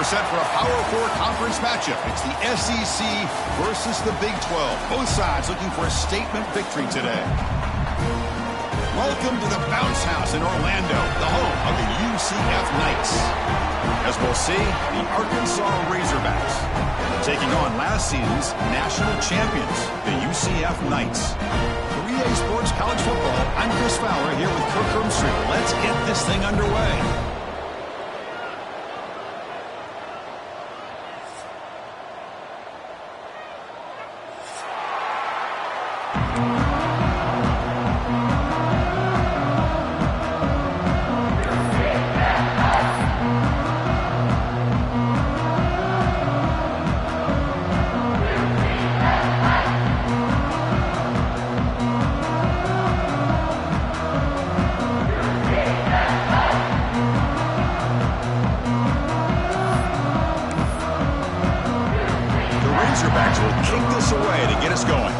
We're set for a Power 4 conference matchup. It's the SEC versus the Big 12. Both sides looking for a statement victory today. Welcome to the Bounce House in Orlando, the home of the UCF Knights. As we'll see, the Arkansas Razorbacks taking on last season's national champions, the UCF Knights. For EA Sports College Football, I'm Chris Fowler here with Kirk Herbstreit. Let's get this thing underway. Razorbacks will kick this away to get us going.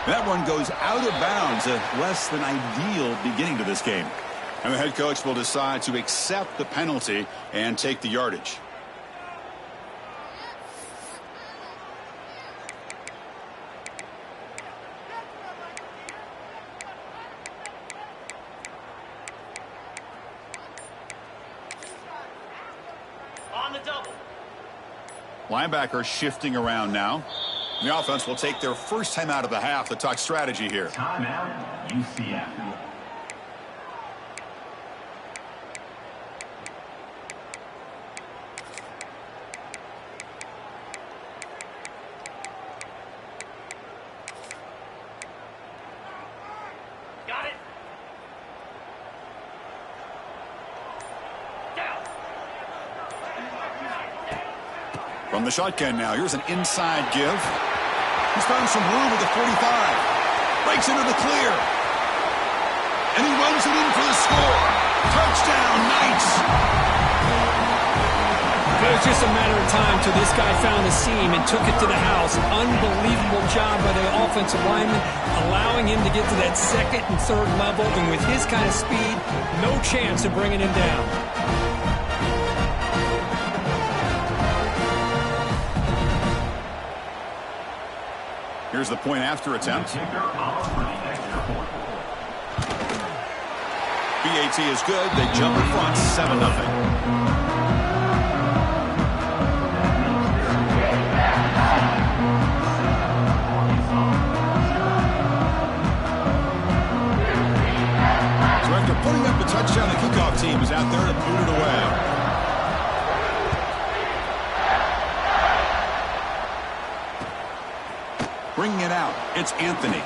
That one goes out of bounds, a less than ideal beginning to this game. And the head coach will decide to accept the penalty and take the yardage. Linebacker shifting around now. The offense will take their first time out of the half to talk strategy here. Timeout, UCF. Got it. From the shotgun now, here's an inside give. He's found some room at the 45. Breaks into the clear. And he runs it in for the score. Touchdown, Knights. It was just a matter of time till this guy found the seam and took it to the house. Unbelievable job by the offensive lineman, allowing him to get to that second and third level. And with his kind of speed, no chance of bringing him down. Here's the point after attempt. BAT is good. They jump in front, 7-0. So after putting up the touchdown, the kickoff team is out there to boot it away. Bringing it out, it's Anthony.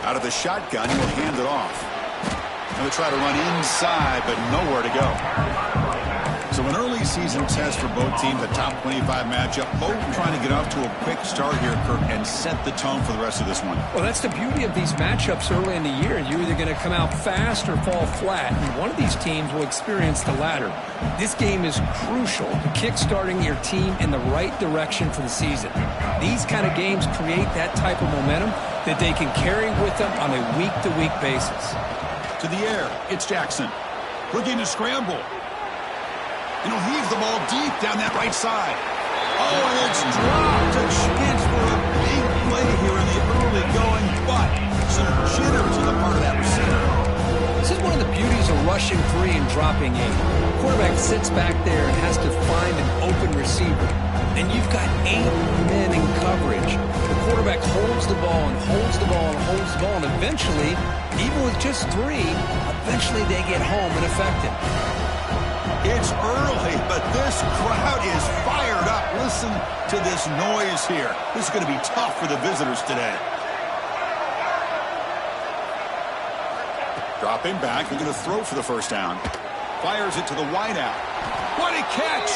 Out of the shotgun, he'll hand it off. And they'll try to run inside, but nowhere to go. So an early season test for both teams, a top 25 matchup. Both trying to get off to a quick start here, Kirk, and set the tone for the rest of this one. Well, that's the beauty of these matchups early in the year. You're either going to come out fast or fall flat, and one of these teams will experience the latter. This game is crucial to kick-starting your team in the right direction for the season. These kind of games create that type of momentum that they can carry with them on a week-to-week basis. To the air, it's Jackson. Looking to scramble. And he'll heave the ball deep down that right side. Oh, and it's dropped. A chance for a big play here in the early going, but some jitters on the part of that receiver. This is one of the beauties of rushing 3 and dropping 8. The quarterback sits back there and has to find an open receiver. And you've got 8 men in coverage. The quarterback holds the ball and holds the ball and holds the ball, and eventually, even with just 3, eventually they get home and affect him. It's early, but this crowd is fired up. Listen to this noise here. This is going to be tough for the visitors today. Dropping back, they're going to throw for the first down. Fires it to the wideout. What a catch!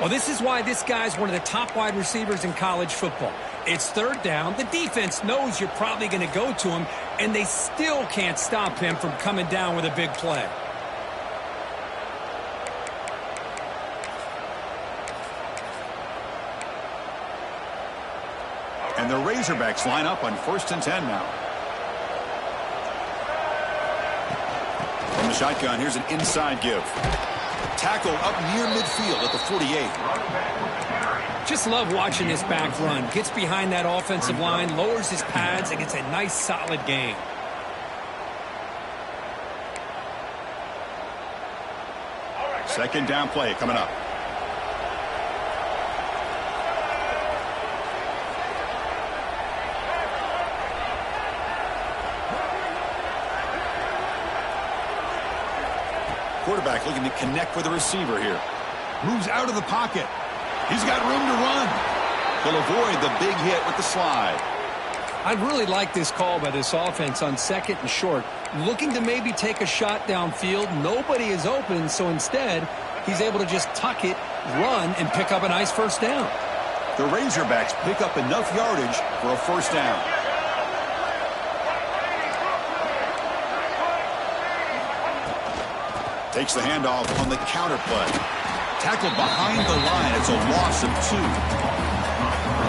Well, this is why this guy's one of the top wide receivers in college football. It's third down. The defense knows you're probably going to go to him, and they still can't stop him from coming down with a big play. And the Razorbacks line up on 1st and 10 now. From the shotgun, here's an inside give. Tackle up near midfield at the 48. Just love watching this back run. Gets behind that offensive line, lowers his pads, and gets a nice solid gain. Second down play coming up. Quarterback looking to connect with the receiver here. Moves out of the pocket. He's got room to run. He'll avoid the big hit with the slide. I really like this call by this offense on 2nd and short. Looking to maybe take a shot downfield. Nobody is open, so instead, he's able to just tuck it, run, and pick up a nice first down. The Razorbacks pick up enough yardage for a first down. Takes the handoff on the counter play. Tackled behind the line. It's a loss of 2.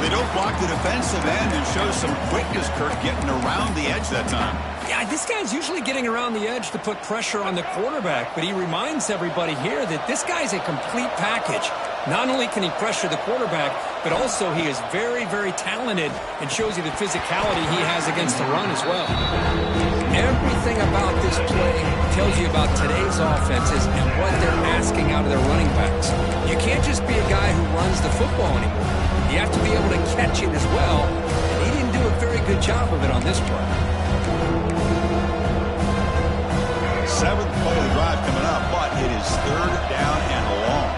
They don't block the defensive end and show some quickness, Kirk, getting around the edge that time. Yeah, this guy's usually getting around the edge to put pressure on the quarterback, but he reminds everybody here that this guy's a complete package. Not only can he pressure the quarterback, but also he is very, very talented and shows you the physicality he has against the run as well. Everything about this play tells you about today's offenses and what they're asking out of their running backs. You can't just be a guy who runs the football anymore. You have to be able to catch it as well, and he didn't do a very good job of it on this play. 7th play of the drive coming up, but it is 3rd down and long.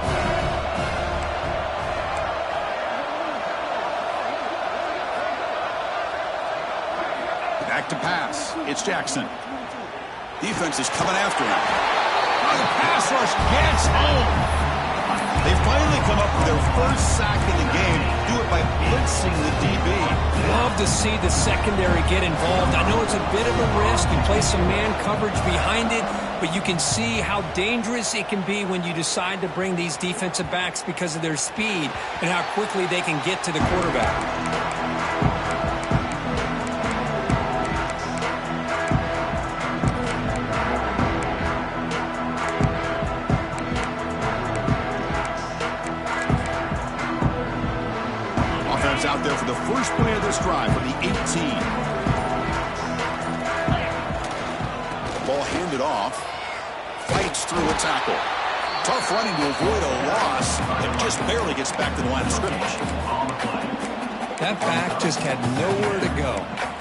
Back to pass. It's Jackson. Defense is coming after him. Oh, the pass rush gets home. They finally come up with their first sack in the game. Do it by blitzing the DB. Love to see the secondary get involved. I know it's a bit of a risk. You play some man coverage behind it, but you can see how dangerous it can be when you decide to bring these defensive backs because of their speed and how quickly they can get to the quarterback. Out there for the first play of this drive from the 18. The ball handed off. Fights through a tackle. Tough running to avoid a loss. It just barely gets back to the line of scrimmage. That back just had nowhere to go.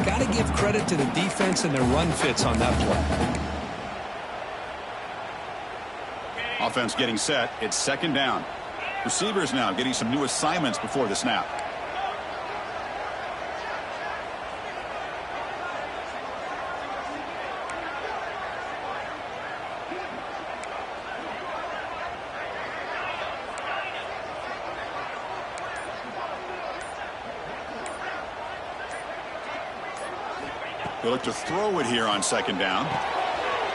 Got to give credit to the defense and their run fits on that play. Offense getting set. It's 2nd down. Receivers now getting some new assignments before the snap. They look to throw it here on 2nd down.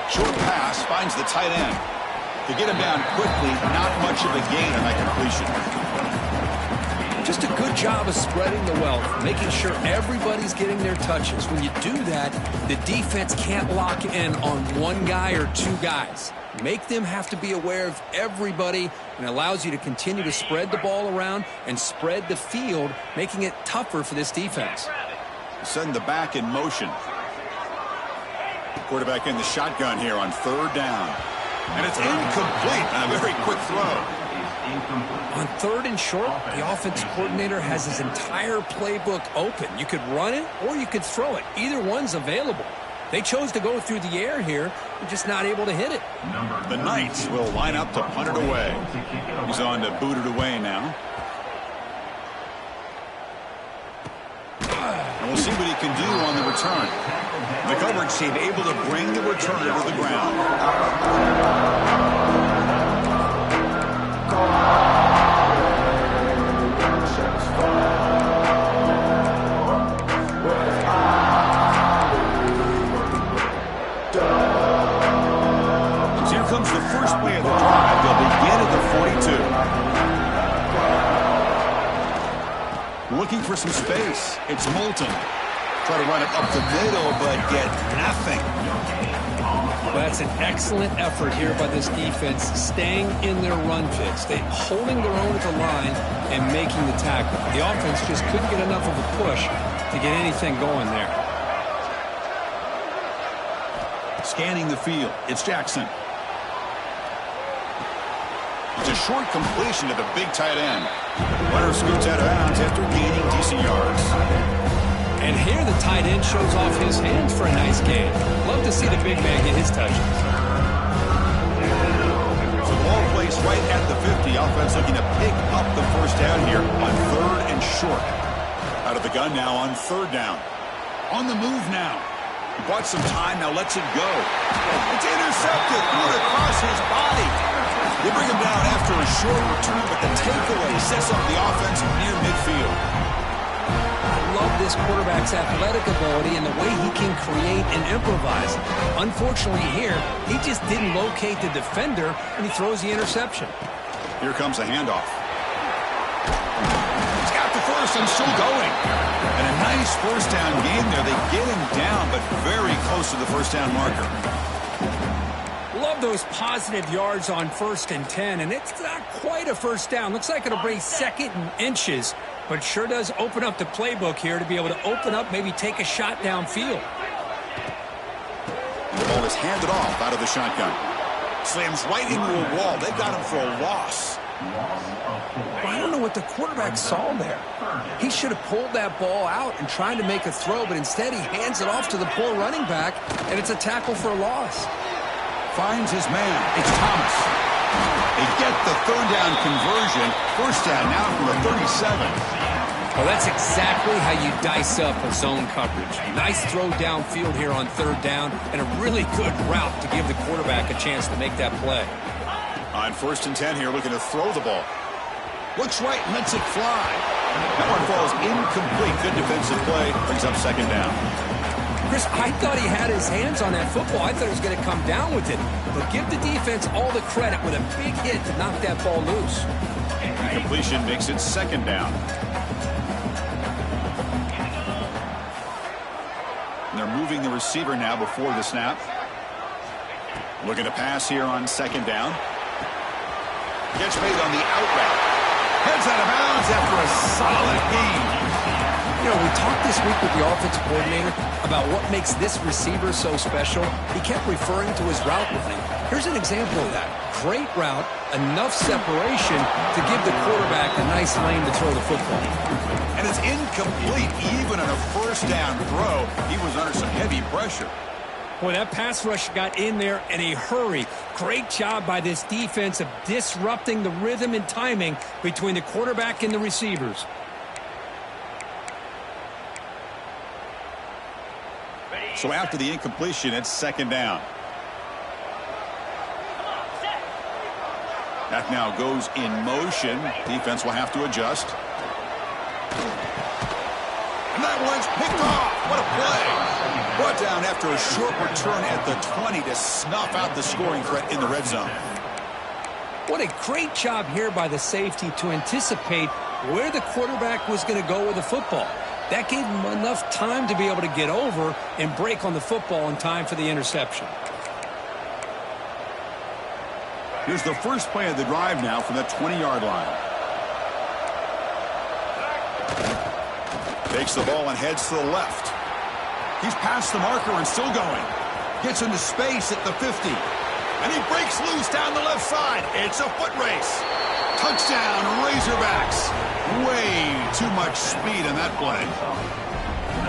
Short pass finds the tight end. To get him down quickly, not much of a gain on that completion. Just a good job of spreading the wealth, making sure everybody's getting their touches. When you do that, the defense can't lock in on one guy or 2 guys. Make them have to be aware of everybody, and allows you to continue to spread the ball around and spread the field, making it tougher for this defense. Send the back in motion. Quarterback in the shotgun here on 3rd down. And it's incomplete on a very quick throw. On 3rd and short, the offense coordinator has his entire playbook open. You could run it or you could throw it. Either one's available. They chose to go through the air here. They're just not able to hit it. The Knights will line up to punt it away. He's on to boot it away now. And we'll see what he can do on the return. The coverage team able to bring the returner to the ground. looking for some space. It's Moulton. Try to run it up the middle, but get nothing. Well, that's an excellent effort here by this defense, staying in their run fix. They holding their own at the line and making the tackle. The offense just couldn't get enough of a push to get anything going there. Scanning the field, it's Jackson. It's a short completion to the big tight end. Runner scoots out of bounds after gaining decent yards. And here the tight end shows off his hands for a nice gain. Love to see the big man get his touches. So the ball placed right at the 50. Offense looking to pick up the first down here on 3rd and short. Out of the gun now on 3rd down. On the move now. He bought some time, now lets it go. It's intercepted, threw it across his body. They bring him down after a short return, but the takeaway sets up the offense near midfield. I love this quarterback's athletic ability and the way he can create and improvise. Unfortunately here, he just didn't locate the defender, and he throws the interception. Here comes a handoff. He's got the first and still going. And a nice first down game there. They get him down, but very close to the first down marker. Love those positive yards on 1st and 10, and it's not quite a first down. Looks like it'll bring 2nd and inches, but sure does open up the playbook here to be able to open up, maybe take a shot downfield. The ball is handed off out of the shotgun. Slams right into a wall. They got him for a loss. I don't know what the quarterback saw there. He should have pulled that ball out and tried to make a throw, but instead he hands it off to the poor running back, and it's a tackle for a loss. Finds his man. It's Thomas. They get the 3rd down conversion. First down now from the 37. Well, that's exactly how you dice up a zone coverage. Nice throw downfield here on 3rd down, and a really good route to give the quarterback a chance to make that play. On 1st and 10 here, looking to throw the ball. Looks right and lets it fly. That one falls incomplete. Good defensive play. Brings up 2nd down. Chris, I thought he had his hands on that football. I thought he was going to come down with it. But give the defense all the credit with a big hit to knock that ball loose. Incompletion makes it 2nd down. And they're moving the receiver now before the snap. Looking to pass here on 2nd down. Gets made on the out route. Heads out of bounds after a solid gain. You know, we talked this week with the offensive coordinator about what makes this receiver so special. He kept referring to his route running. Here's an example of that. Great route, enough separation to give the quarterback a nice lane to throw the football. And it's incomplete. Even on a first down throw, he was under some heavy pressure. Boy, that pass rush got in there in a hurry. Great job by this defense of disrupting the rhythm and timing between the quarterback and the receivers. So after the incompletion, it's 2nd down. That now goes in motion. Defense will have to adjust. And that one's picked off. What a play. Brought down after a short return at the 20 to snuff out the scoring threat in the red zone. What a great job here by the safety to anticipate where the quarterback was going to go with the football. That gave him enough time to be able to get over and break on the football in time for the interception. Here's the first play of the drive now from the 20-yard line. Takes the ball and heads to the left. He's past the marker and still going. Gets into space at the 50. And he breaks loose down the left side. It's a foot race. Touchdown, Razorbacks. Way too much speed in that play.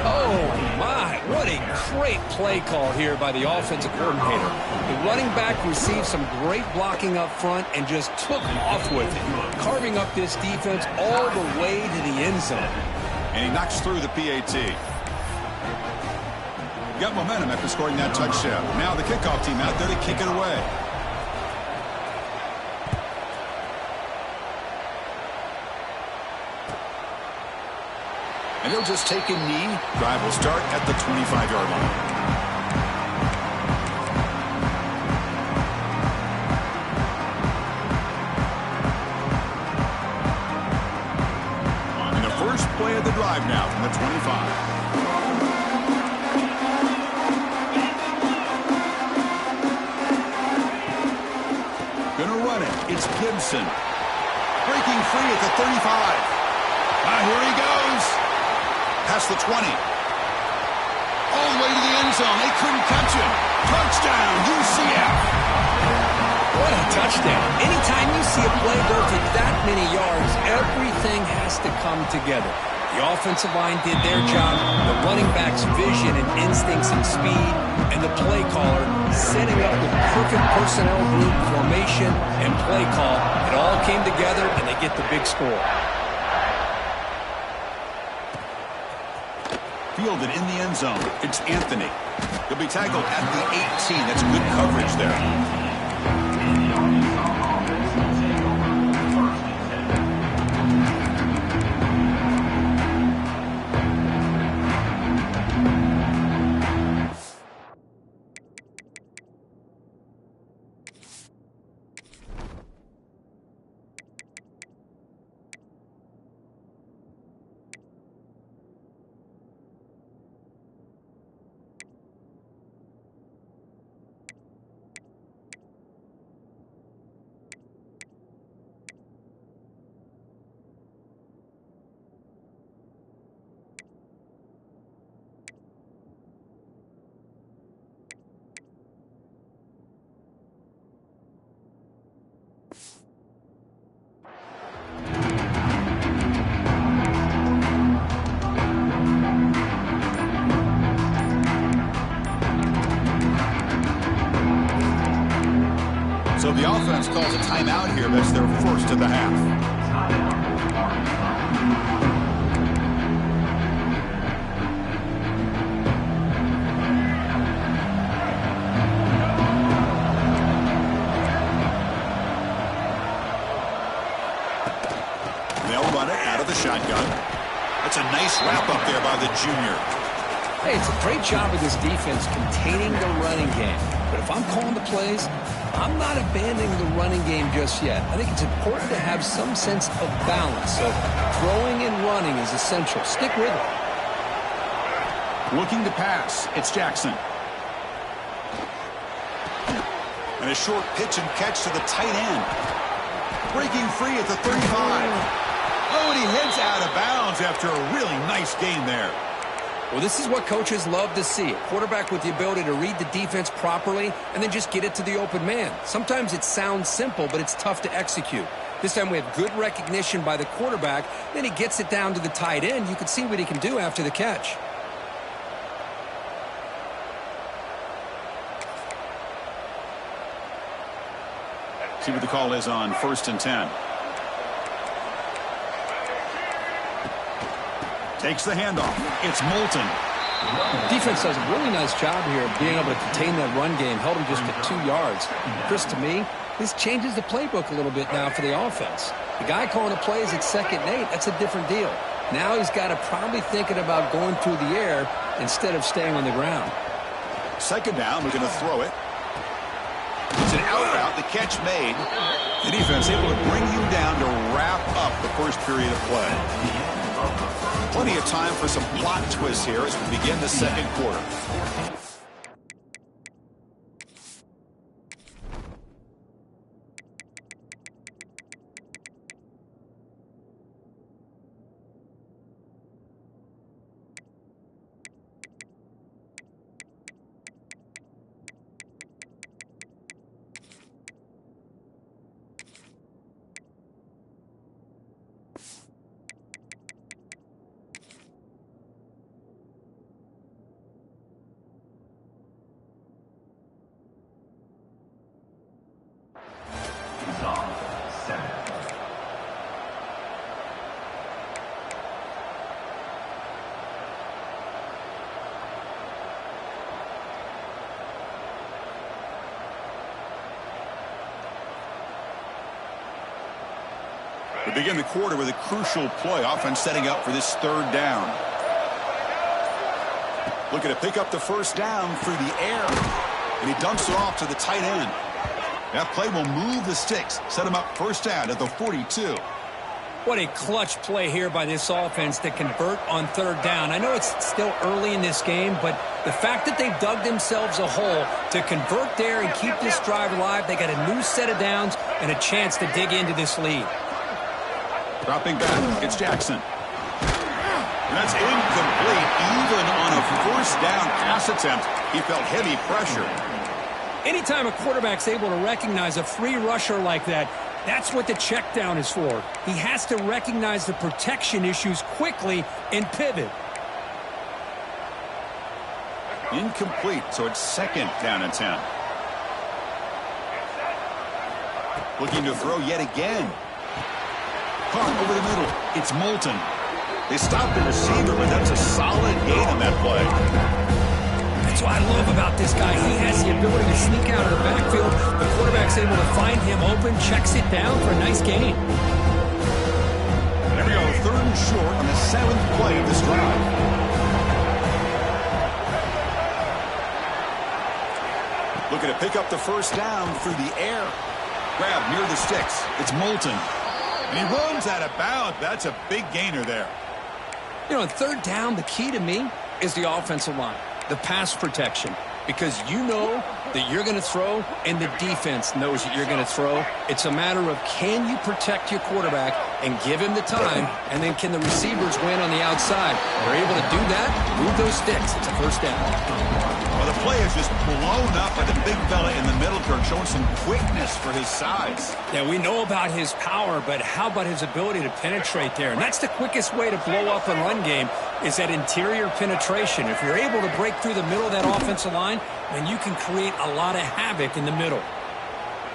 Oh, my. What a great play call here by the offensive coordinator. The running back received some great blocking up front and just took off with it, carving up this defense all the way to the end zone. And he knocks through the PAT. Got momentum after scoring that touchdown. Now the kickoff team out there to kick it away. And he'll just take a knee. Drive will start at the 25-yard line. first play of the drive now from the 25. Gonna run it. It's Gibson. Breaking free at the 35. Here he goes. Past the 20. All the way to the end zone. They couldn't catch him. Touchdown, UCF. What a touchdown. Anytime you see a play go for that many yards, everything has to come together. The offensive line did their job, the running back's vision and instincts and speed, and the play caller setting up the perfect personnel group, formation, and play call. It all came together, and they get the big score. Fielded in the end zone. It's Anthony. He'll be tackled at the 18. That's good coverage there. So the offense calls a timeout here. That's their first of the half. They'll run it out of the shotgun. That's a nice wrap up there by the junior. Hey, it's a great job of this defense containing the running game. But if I'm calling the plays, I'm not abandoning the running game just yet. I think it's important to have some sense of balance. So throwing and running is essential. Stick with it. Looking to pass. It's Jackson. And a short pitch and catch to the tight end. Breaking free at the 35. Oh, and he heads out of bounds after a really nice game there. Well, this is what coaches love to see. A quarterback with the ability to read the defense properly and then just get it to the open man. Sometimes it sounds simple, but it's tough to execute. This time we have good recognition by the quarterback. Then he gets it down to the tight end. You can see what he can do after the catch. See what the call is on 1st and 10. Takes the handoff. It's Moulton. Defense does a really nice job here of being able to contain that run game. Held him just at 2 yards. Chris, to me, this changes the playbook a little bit now for the offense. The guy calling the plays at 2nd and 8, that's a different deal. Now he's got to probably thinking about going through the air instead of staying on the ground. 2nd down, we're going to throw it. It's an out route, the catch made. The defense able to bring you down to wrap up the first period of play. Plenty of time for some plot twists here as we begin the second quarter. We begin the quarter with a crucial play. Offense setting up for this 3rd down. Looking to pick up the 1st down through the air. And he dumps it off to the tight end. That play will move the sticks. Set him up 1st down at the 42. What a clutch play here by this offense to convert on third down. I know it's still early in this game, but the fact that they've dug themselves a hole to convert there and keep this drive alive, they got a new set of downs and a chance to dig into this lead. Dropping back, it's Jackson. That's incomplete. Even on a first down pass attempt, he felt heavy pressure. Anytime a quarterback's able to recognize a free rusher like that, that's what the check down is for. He has to recognize the protection issues quickly and pivot. Incomplete, so it's second down and 10. Looking to throw yet again. Caught over the middle. It's Moulton. They stopped the receiver, but that's a solid gain on that play. That's what I love about this guy. He has the ability to sneak out of the backfield. The quarterback's able to find him open, checks it down for a nice gain. There we go, third and short on the 7th play of this drive. Looking to pick up the first down through the air. Grab near the sticks. It's Moulton. And he runs out of bounds. That's a big gainer there. You know, on third down, the key to me is the offensive line. The pass protection, because you know that you're going to throw and the defense knows that you're going to throw. It's a matter of can you protect your quarterback and give him the time, and then can the receivers win on the outside? They're able to do that, move those sticks. It's a first down. Well, the play is just blown up by the big fella in the middle, Kirk, showing some quickness for his size. Yeah, we know about his power, but how about his ability to penetrate there? And that's the quickest way to blow up a run game is that interior penetration. If you're able to break through the middle of that offensive line, then you can create a lot of havoc in the middle.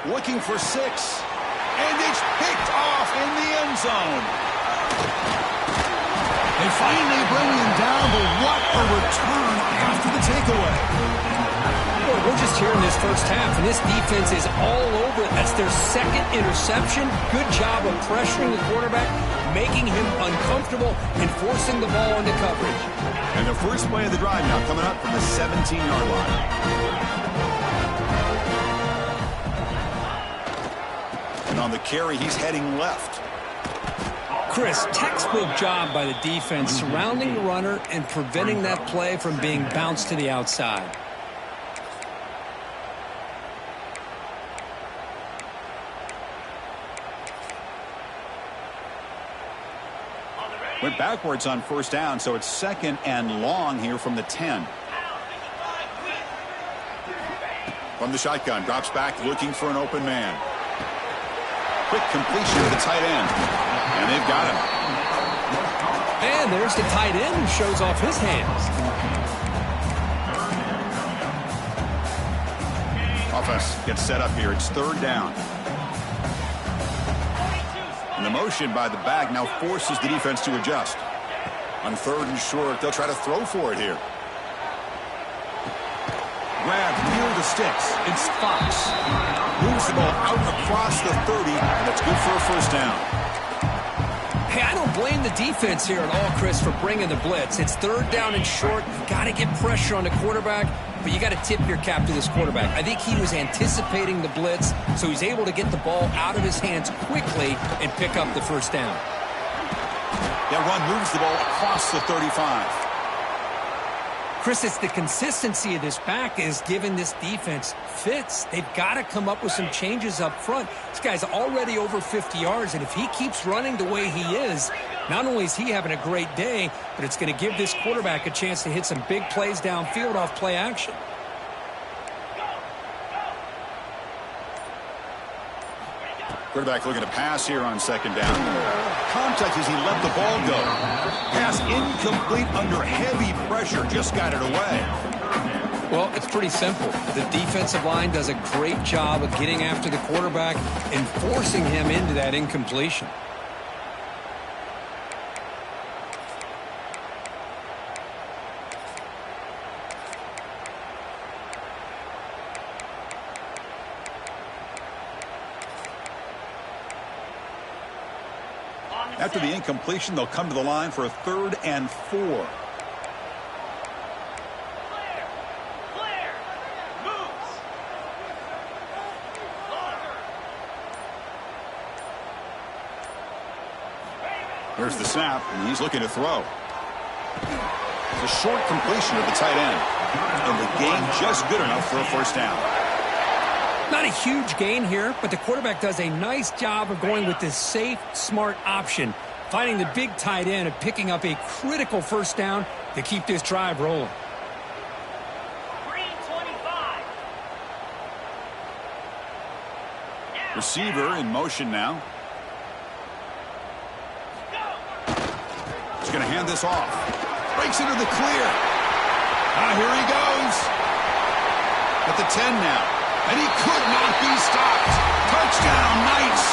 Looking for 6. And it's picked off in the end zone. They finally bring him down, but what a return after the takeaway. Boy, we're just here in this first half, and this defense is all over it. That's their second interception. Good job of pressuring the quarterback, making him uncomfortable, and forcing the ball into coverage. And the first play of the drive now coming up from the 17-yard line. And on the carry, he's heading left. Chris, textbook job by the defense surrounding the runner and preventing that play from being bounced to the outside. Went backwards on first down, so it's second and long here from the 10. From the shotgun, drops back looking for an open man. Quick completion to the tight end. And they've got him. And there's the tight end who shows off his hands. Offense gets set up here. It's third down. And the motion by the back now forces the defense to adjust. On third and short, they'll try to throw for it here. Grab near the sticks. It's Fox. Moves the ball out across the 30, and it's good for a first down. Hey, I don't blame the defense here at all, Chris, for bringing the blitz. It's third down and short. You've got to get pressure on the quarterback, but you got to tip your cap to this quarterback. I think he was anticipating the blitz, so he's able to get the ball out of his hands quickly and pick up the first down. That run moves the ball across the 35. Chris, it's the consistency of this back is giving this defense fits. They've got to come up with some changes up front. This guy's already over 50 yards, and if he keeps running the way he is, not only is he having a great day, but it's going to give this quarterback a chance to hit some big plays downfield off play action. Quarterback looking to pass here on second down. Contact as he let the ball go. Pass incomplete under heavy pressure. Just got it away. Well, it's pretty simple. The defensive line does a great job of getting after the quarterback and forcing him into that incompletion. After the incompletion, they'll come to the line for a 3rd and 4. Here's the snap, and he's looking to throw. It's a short completion of the tight end. And the gain just good enough for a first down. Not a huge gain here, but the quarterback does a nice job of going with this safe, smart option, finding the big tight end and picking up a critical first down to keep this drive rolling. 325. Receiver in motion now. He's going to hand this off. Breaks into the clear. Here he goes. At the 10 now. And he could not be stopped. Touchdown, Knights.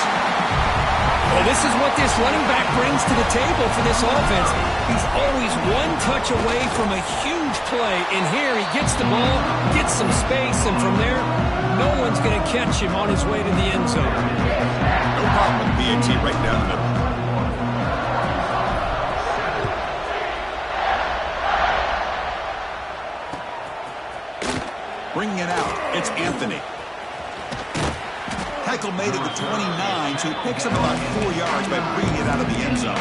Well, this is what this running back brings to the table for this offense. He's always one touch away from a huge play. And here he gets the ball, gets some space, and from there, no one's going to catch him on his way to the end zone. No problem with BAT right down the middle. Bringing it out, it's Anthony. Tackle made at the 29, so he picks up about 4 yards by bringing it out of the end zone.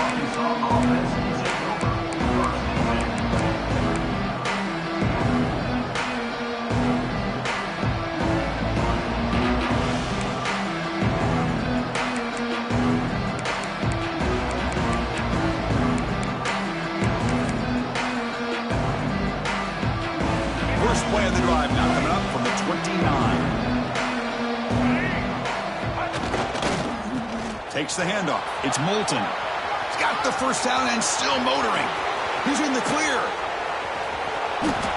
First play of the drive now coming up from the 29. Takes the handoff. It's Moulton. He's got the first down and still motoring. He's in the clear.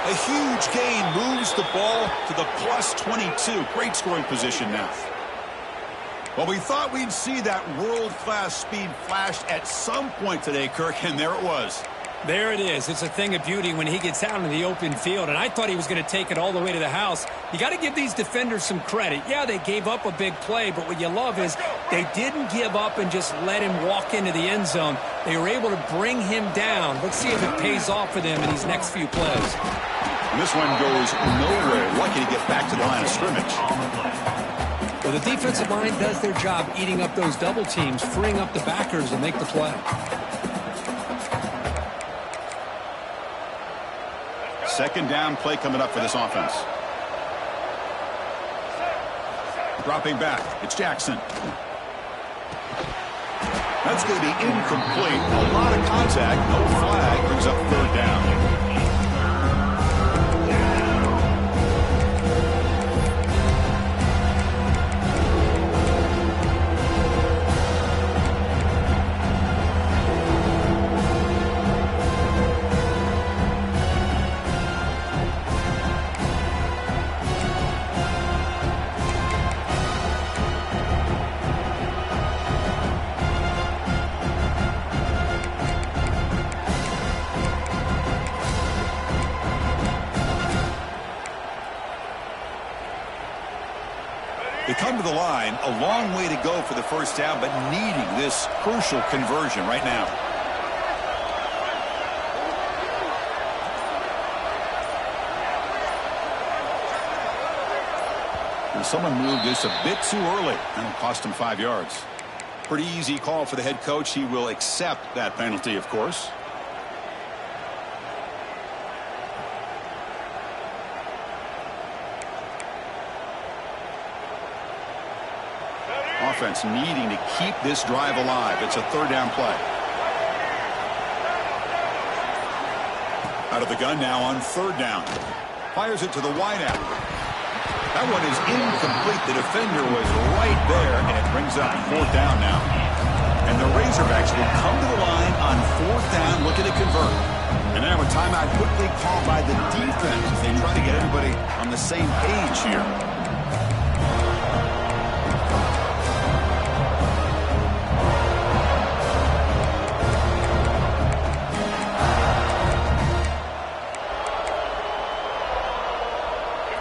A huge gain moves the ball to the plus 22. Great scoring position now. Well, we thought we'd see that world-class speed flashed at some point today, Kirk, and there it was. There it is. It's a thing of beauty when he gets out in the open field, and I thought he was going to take it all the way to the house. You got to give these defenders some credit. Yeah, they gave up a big play, but what you love is they didn't give up and just let him walk into the end zone. They were able to bring him down. Let's see if it pays off for them in these next few plays. And this one goes nowhere. Lucky to get back to the line of scrimmage. Well, the defensive line does their job eating up those double teams, freeing up the backers to make the play. Second down play coming up for this offense. Dropping back. It's Jackson. That's going to be incomplete. A lot of contact. No flag. Brings up third down. They come to the line, a long way to go for the first down, but needing this crucial conversion right now. And someone moved this a bit too early, and it cost him 5 yards. Pretty easy call for the head coach. He will accept that penalty, of course. Offense needing to keep this drive alive. It's a third down play. Out of the gun now on third down. Fires it to the wideout. That one is incomplete. The defender was right there, and it brings up fourth down now. And the Razorbacks will come to the line on fourth down, looking to convert. And now a timeout quickly called by the defense as they try to get everybody on the same page here.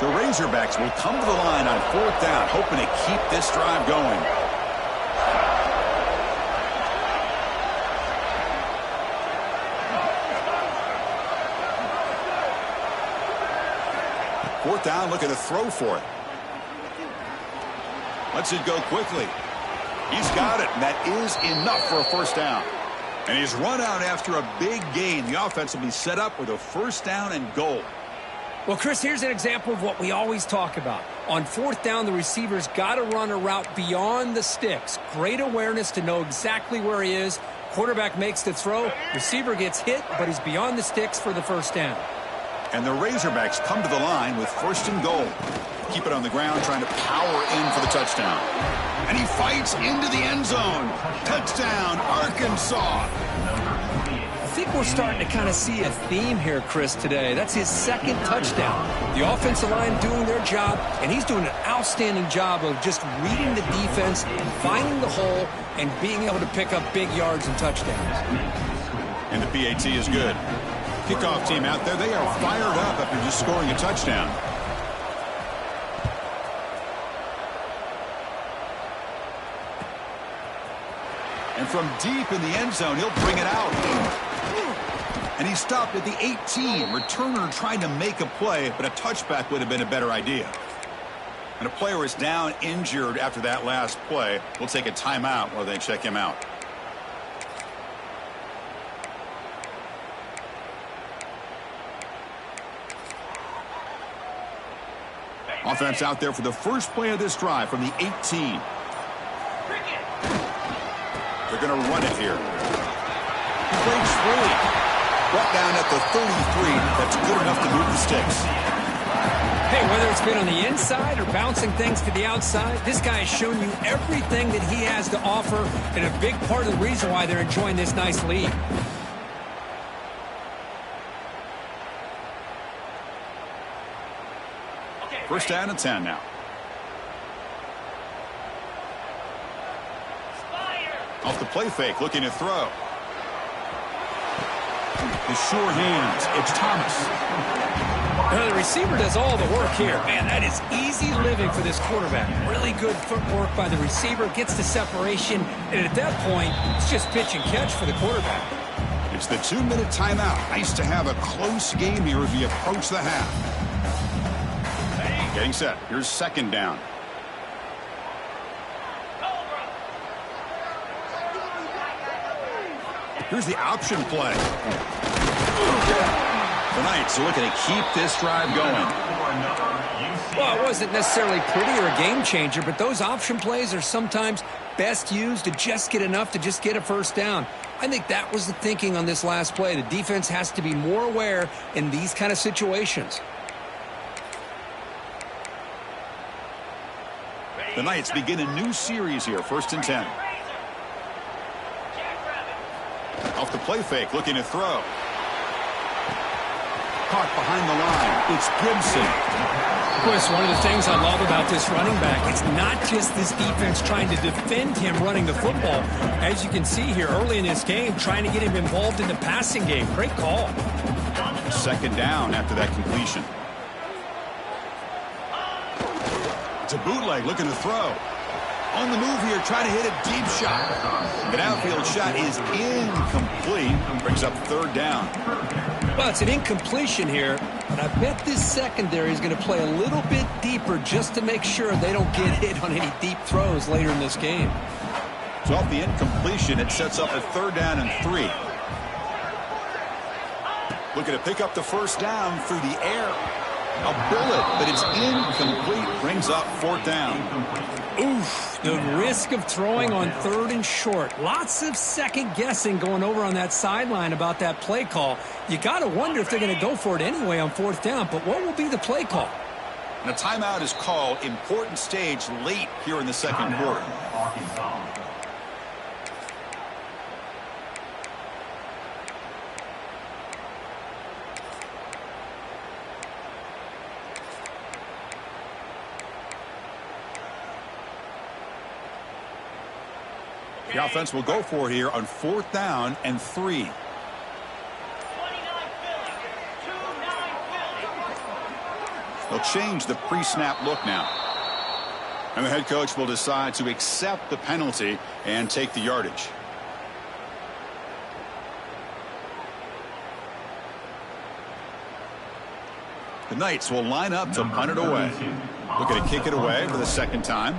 The Razorbacks will come to the line on fourth down, hoping to keep this drive going. Fourth down, looking to throw for it. Lets it go quickly. He's got it, and that is enough for a first down. And he's run out after a big gain. The offense will be set up with a first down and goal. Well, Chris, here's an example of what we always talk about. On fourth down, the receiver's got to run a route beyond the sticks. Great awareness to know exactly where he is. Quarterback makes the throw. Receiver gets hit, but he's beyond the sticks for the first down. And the Razorbacks come to the line with first and goal. Keep it on the ground, trying to power in for the touchdown. And he fights into the end zone. Touchdown, Arkansas. I think we're starting to kind of see a theme here, Chris, today. That's his second touchdown. The offensive line doing their job, and he's doing an outstanding job of just reading the defense, finding the hole, and being able to pick up big yards and touchdowns. And the PAT is good. Kickoff team out there, they are fired up after just scoring a touchdown. And from deep in the end zone, he'll bring it out. And he stopped at the 18. Returner trying to make a play, but a touchback would have been a better idea. And a player is down injured after that last play. We'll take a timeout while they check him out. Offense out there for the first play of this drive from the 18. They're going to run it here. He breaks free. Brought down at the 33. That's good enough to move the sticks. Hey, whether it's been on the inside or bouncing things to the outside, this guy has shown you everything that he has to offer, and a big part of the reason why they're enjoying this nice lead. First down and 10 now. Off the play fake, looking to throw. The sure hands, it's Thomas. Now, the receiver does all the work here. Man, that is easy living for this quarterback. Really good footwork by the receiver, gets the separation, and at that point, it's just pitch and catch for the quarterback. It's the 2-minute timeout. Nice to have a close game here as we approach the half. Getting set. Here's second down. Here's the option play. The Knights are looking to keep this drive going. Well, it wasn't necessarily pretty or a game changer, but those option plays are sometimes best used to just get enough to just get a first down. I think that was the thinking on this last play. The defense has to be more aware in these kind of situations. The Knights begin a new series here, first and 10. Off the play fake, looking to throw. Caught behind the line. It's Gibson. Chris, one of the things I love about this running back, it's not just this defense trying to defend him running the football. As you can see here early in this game, trying to get him involved in the passing game. Great call. Second down after that completion. It's a bootleg, looking to throw. On the move here, trying to hit a deep shot. An outfield shot is incomplete. Brings up third down. Well, it's an incompletion here, but I bet this secondary is going to play a little bit deeper just to make sure they don't get hit on any deep throws later in this game. So off the incompletion, it sets up a third down and 3. Looking to pick up the first down through the air. A bullet, but it's incomplete. Brings up fourth down. Oof, the risk of throwing on third and short. Lots of second guessing going over on that sideline about that play call. You got to wonder if they're going to go for it anyway on fourth down, but what will be the play call? And a timeout is called. Important stage late here in the second quarter. The offense will go for it here on fourth down and 3. They'll change the pre-snap look now. And the head coach will decide to accept the penalty and take the yardage. The Knights will line up to punt it away. Looking to kick it away for the second time.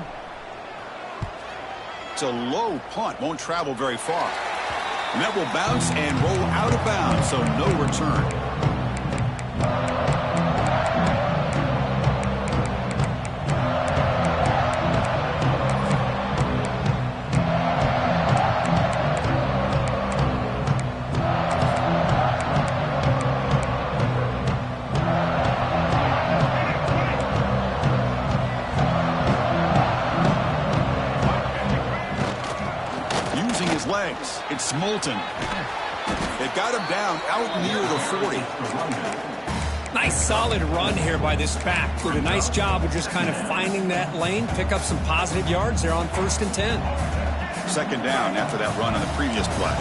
It's a low punt, won't travel very far. And that will bounce and roll out of bounds, so no return. Legs. It's Moulton. It got him down out near the 40. Nice solid run here by this back. Did a nice job of just kind of finding that lane, pick up some positive yards there on 1st and 10. Second down after that run on the previous play.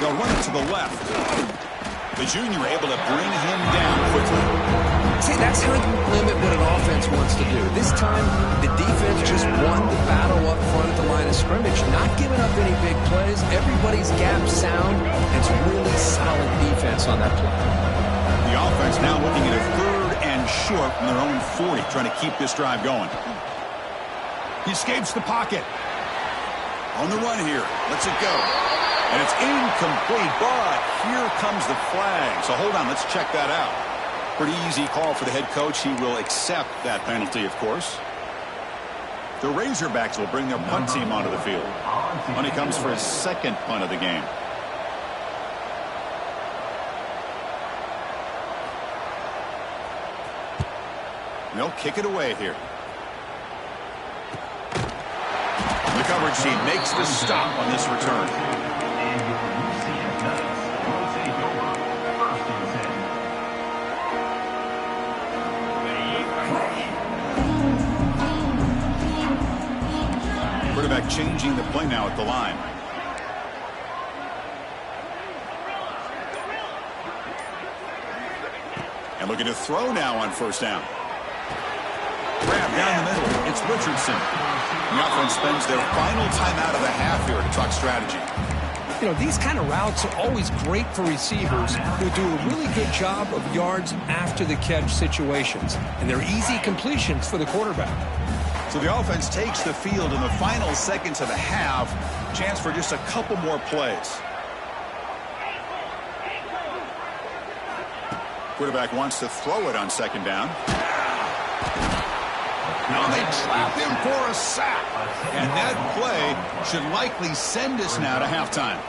They'll run it to the left. The junior able to bring him down quickly. See, that's how you limit what an offense wants to do. This time, the defense just won the battle up front at the line of scrimmage, not giving up any big plays. Everybody's gap sound. It's really solid defense on that play. The offense now looking at a 3rd and short from their own 40, trying to keep this drive going. He escapes the pocket. On the run here. Lets it go. And it's incomplete, but here comes the flag. So hold on, let's check that out. Pretty easy call for the head coach. He will accept that penalty, of course. The Razorbacks will bring their punt team onto the field. Money comes for his 2nd punt of the game. They'll kick it away here. The coverage team makes the stop on this return. Quarterback changing the play now at the line. And looking to throw now on 1st down. Grab down the middle. It's Richardson. The offense spends their final timeout of the half here to talk strategy. You know, these kind of routes are always great for receivers who do a really good job of yards after the catch situations. And they're easy completions for the quarterback. So the offense takes the field in the final seconds of the half. Chance for just a couple more plays. Quarterback wants to throw it on 2nd down. Now they trap him for a sack. And that play should likely send us now to halftime.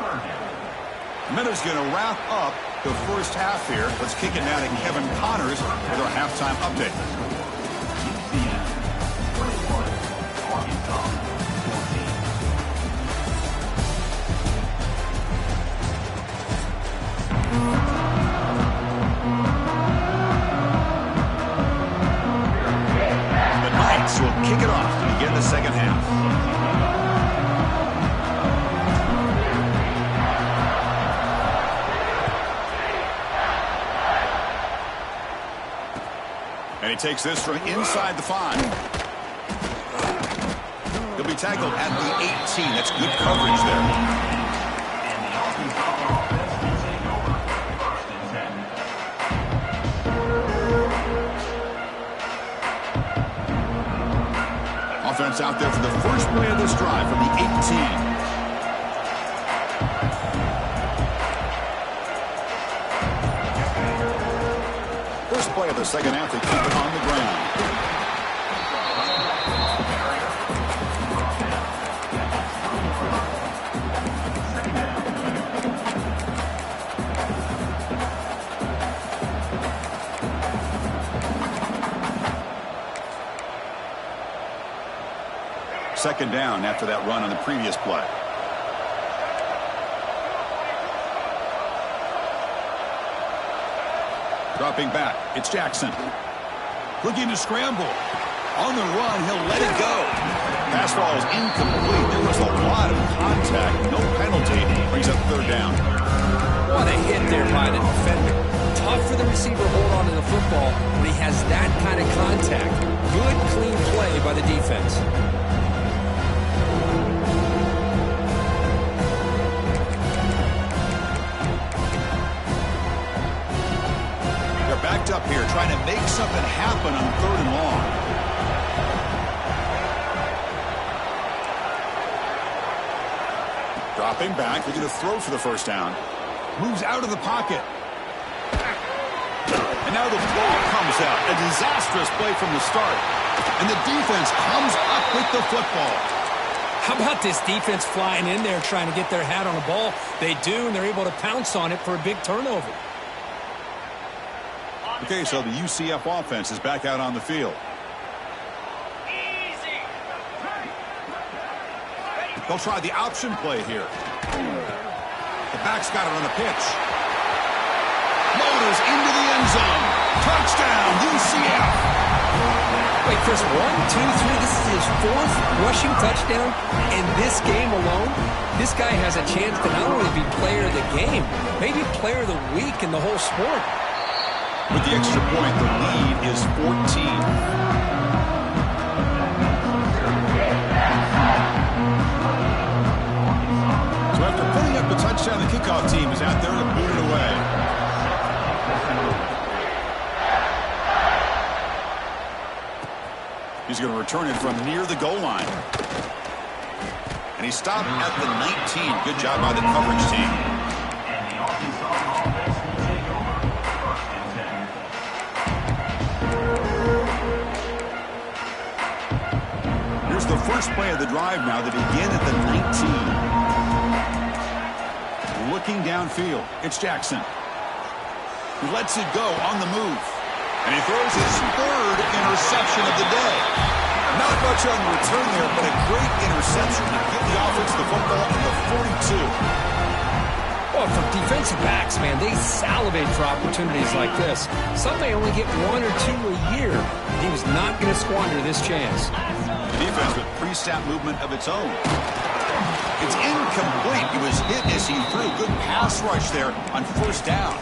Miller's going to wrap up the 1st half here. Let's kick it now to Kevin Connors with our halftime update. Will kick it off to begin the 2nd half. And he takes this from inside the 5. He'll be tackled at the 18. That's good coverage there. Offense out there for the first play of this drive from the 18. First play of the 2nd half, they keep it on the ground. Second down after that run on the previous play. Dropping back, it's Jackson. Looking to scramble. On the run, he'll let it go. Pass ball is incomplete. There was a lot of contact. No penalty. Brings up 3rd down. What a hit there by the defender. Tough for the receiver to hold on to the football when he has that kind of contact. Good, clean play by the defense. Backed up here, trying to make something happen on 3rd and long. Dropping back, looking to throw for the first down. Moves out of the pocket. And now the ball comes out. A disastrous play from the start. And the defense comes up with the football. How about this defense flying in there trying to get their hat on the ball? They do, and they're able to pounce on it for a big turnover. Okay, so the UCF offense is back out on the field. They'll try the option play here. The back's got it on the pitch. Motors into the end zone. Touchdown, UCF. Wait, Chris, 1, 2, 3. This is his 4th rushing touchdown in this game alone. This guy has a chance to not only be player of the game, maybe player of the week in the whole sport. With the extra point, the lead is 14. After putting up the touchdown, the kickoff team is out there to boot it away. He's going to return it from near the goal line. And he stopped at the 19. Good job by the coverage team. Here's the first play of the drive now that began at the 19. Looking downfield, it's Jackson. He lets it go on the move. And he throws his 3rd interception of the day. Not much on the return there, but a great interception to give the offense the football at the 42. Well, for defensive backs, man, they salivate for opportunities like this. Some may only get 1 or 2 a year. He was not going to squander this chance. Defense with pre-snap movement of its own. It's incomplete. He was hit as he threw. Good pass rush there on first down.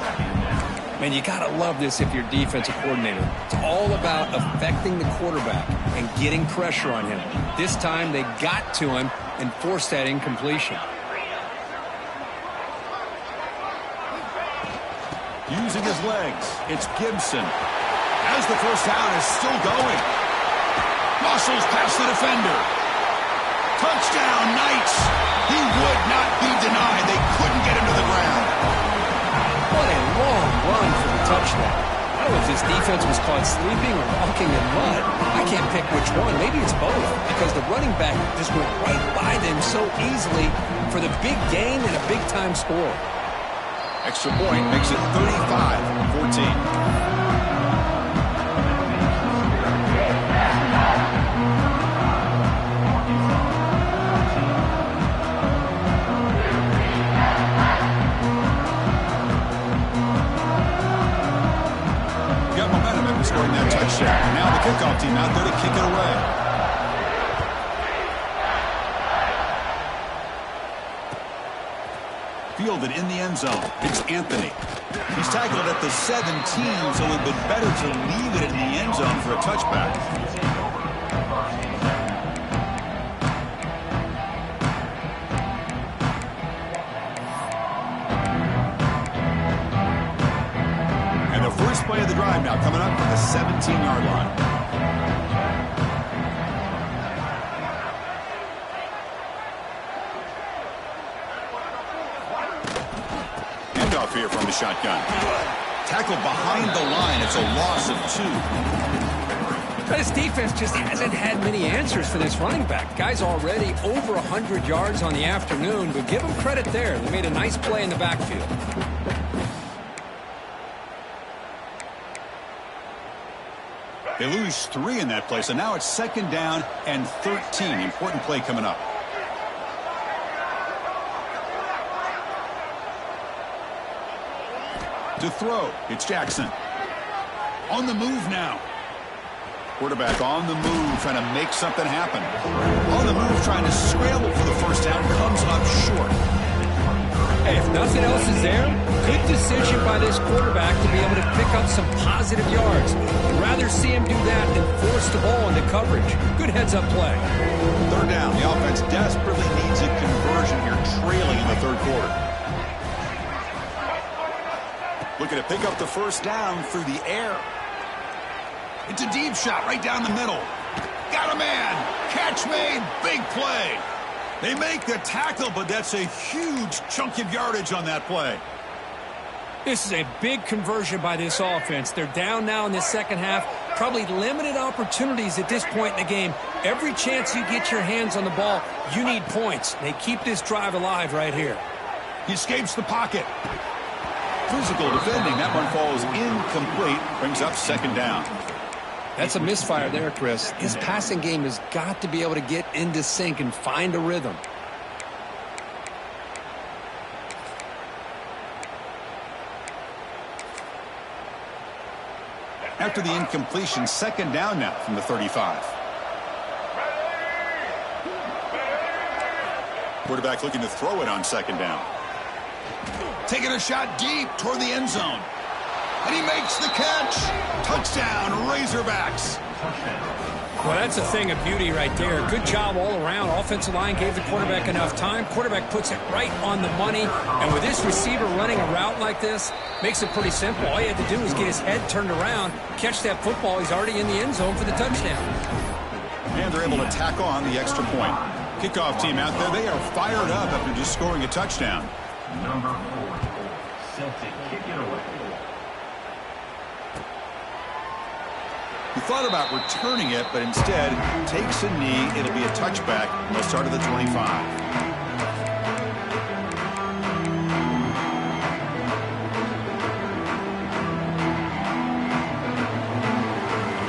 Man, you got to love this if you're defensive coordinator. It's all about affecting the quarterback and getting pressure on him. This time they got to him and forced that incompletion. Using his legs, it's Gibson. As the first down is still going. Muscles past the defender. Touchdown, Knights. He would not be denied. They couldn't get him to the ground. What a long run for the touchdown. I don't know if this defense was caught sleeping or walking in mud. I can't pick which one. Maybe it's both, because the running back just went right by them so easily for the big gain and a big-time score. Extra point makes it 35-14. Scoring that touchdown. Now the kickoff team out there to kick it away. Fielded in the end zone. It's Anthony. He's tackled at the 17, so it would have been better to leave it in the end zone for a touchback. First play of the drive now coming up from the 17-yard line. Handoff here from the shotgun. Tackled behind the line. It's a loss of 2. This defense just hasn't had many answers for this running back. Guy's already over 100 yards on the afternoon, but give him credit there. They made a nice play in the backfield. They lose 3 in that play, so now it's 2nd down and 13. Important play coming up. To throw, it's Jackson. On the move now. Quarterback on the move, trying to make something happen. On the move, trying to scramble for the first down, comes up short. Hey, if nothing else is there, good decision by this quarterback to be able to pick up some positive yards. I'd rather see him do that than force the ball into coverage. Good heads-up play. 3rd down. The offense desperately needs a conversion here, trailing in the 3rd quarter. Looking to pick up the first down through the air. It's a deep shot right down the middle. Got a man. Catch made. Big play. They make the tackle, but that's a huge chunk of yardage on that play. This is a big conversion by this offense. They're down now in the second half. Probably limited opportunities at this point in the game. Every chance you get your hands on the ball, you need points. They keep this drive alive right here. He escapes the pocket. Physical defending. That one falls incomplete. Brings up second down. That's a misfire there, Chris. His passing game has got to be able to get into sync and find a rhythm. After the incompletion, second down now from the 35. Quarterback looking to throw it on second down. Taking a shot deep toward the end zone. And he makes the catch. Touchdown, Razorbacks. Well, that's a thing of beauty right there. Good job all around. Offensive line gave the quarterback enough time. Quarterback puts it right on the money. And with this receiver running a route like this, makes it pretty simple. All he had to do was get his head turned around, catch that football. He's already in the end zone for the touchdown. And they're able to tack on the extra point. Kickoff team out there, they are fired up after just scoring a touchdown. Number 4, set to kick it away. He thought about returning it, but instead takes a knee. It'll be a touchback, and they'll start at the 25.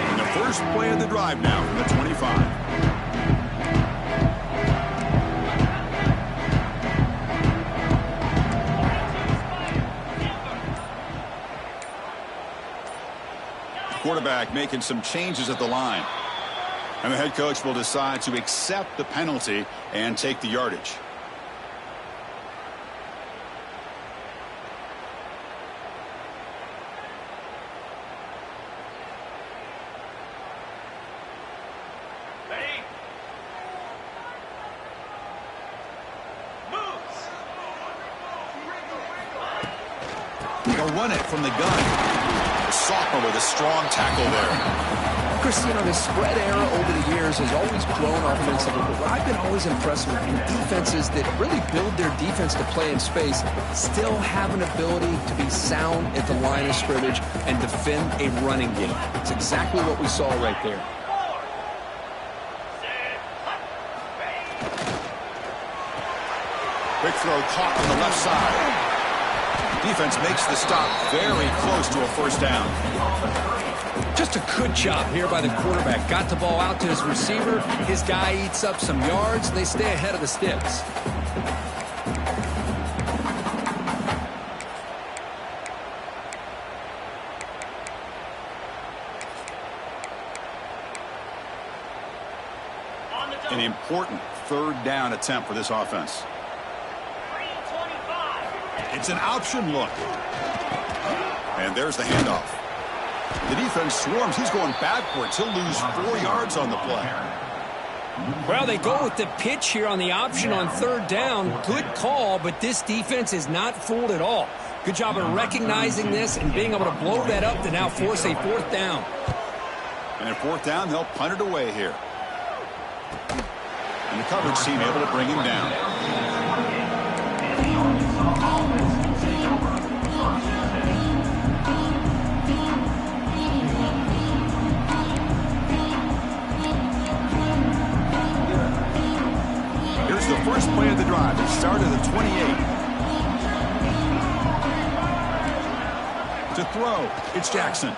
And the first play of the drive now from the 25. Quarterback making some changes at the line. And the head coach will decide to accept the penalty and take the yardage. Ready? Moves. They'll run it from the gun. Sophomore with a strong tackle there. Chris, you know, the spread era over the years has always grown offensively, but what I've been always impressed with in defenses that really build their defense to play in space still have an ability to be sound at the line of scrimmage and defend a running game. It's exactly what we saw right there. Quick throw caught on the left side. Defense makes the stop very close to a first down. Just a good job here by the quarterback. Got the ball out to his receiver. His guy eats up some yards, and they stay ahead of the sticks. An important third down attempt for this offense. It's an option look. And there's the handoff. The defense swarms. He's going backwards. He'll lose 4 yards on the play. Well, they go with the pitch here on the option on third down. Good call, but this defense is not fooled at all. Good job of recognizing this and being able to blow that up to now force a fourth down. And at fourth down, they'll punt it away here. And the coverage team able to bring him down. Here's the first play of the drive. It started at the 28. To throw, it's Jackson.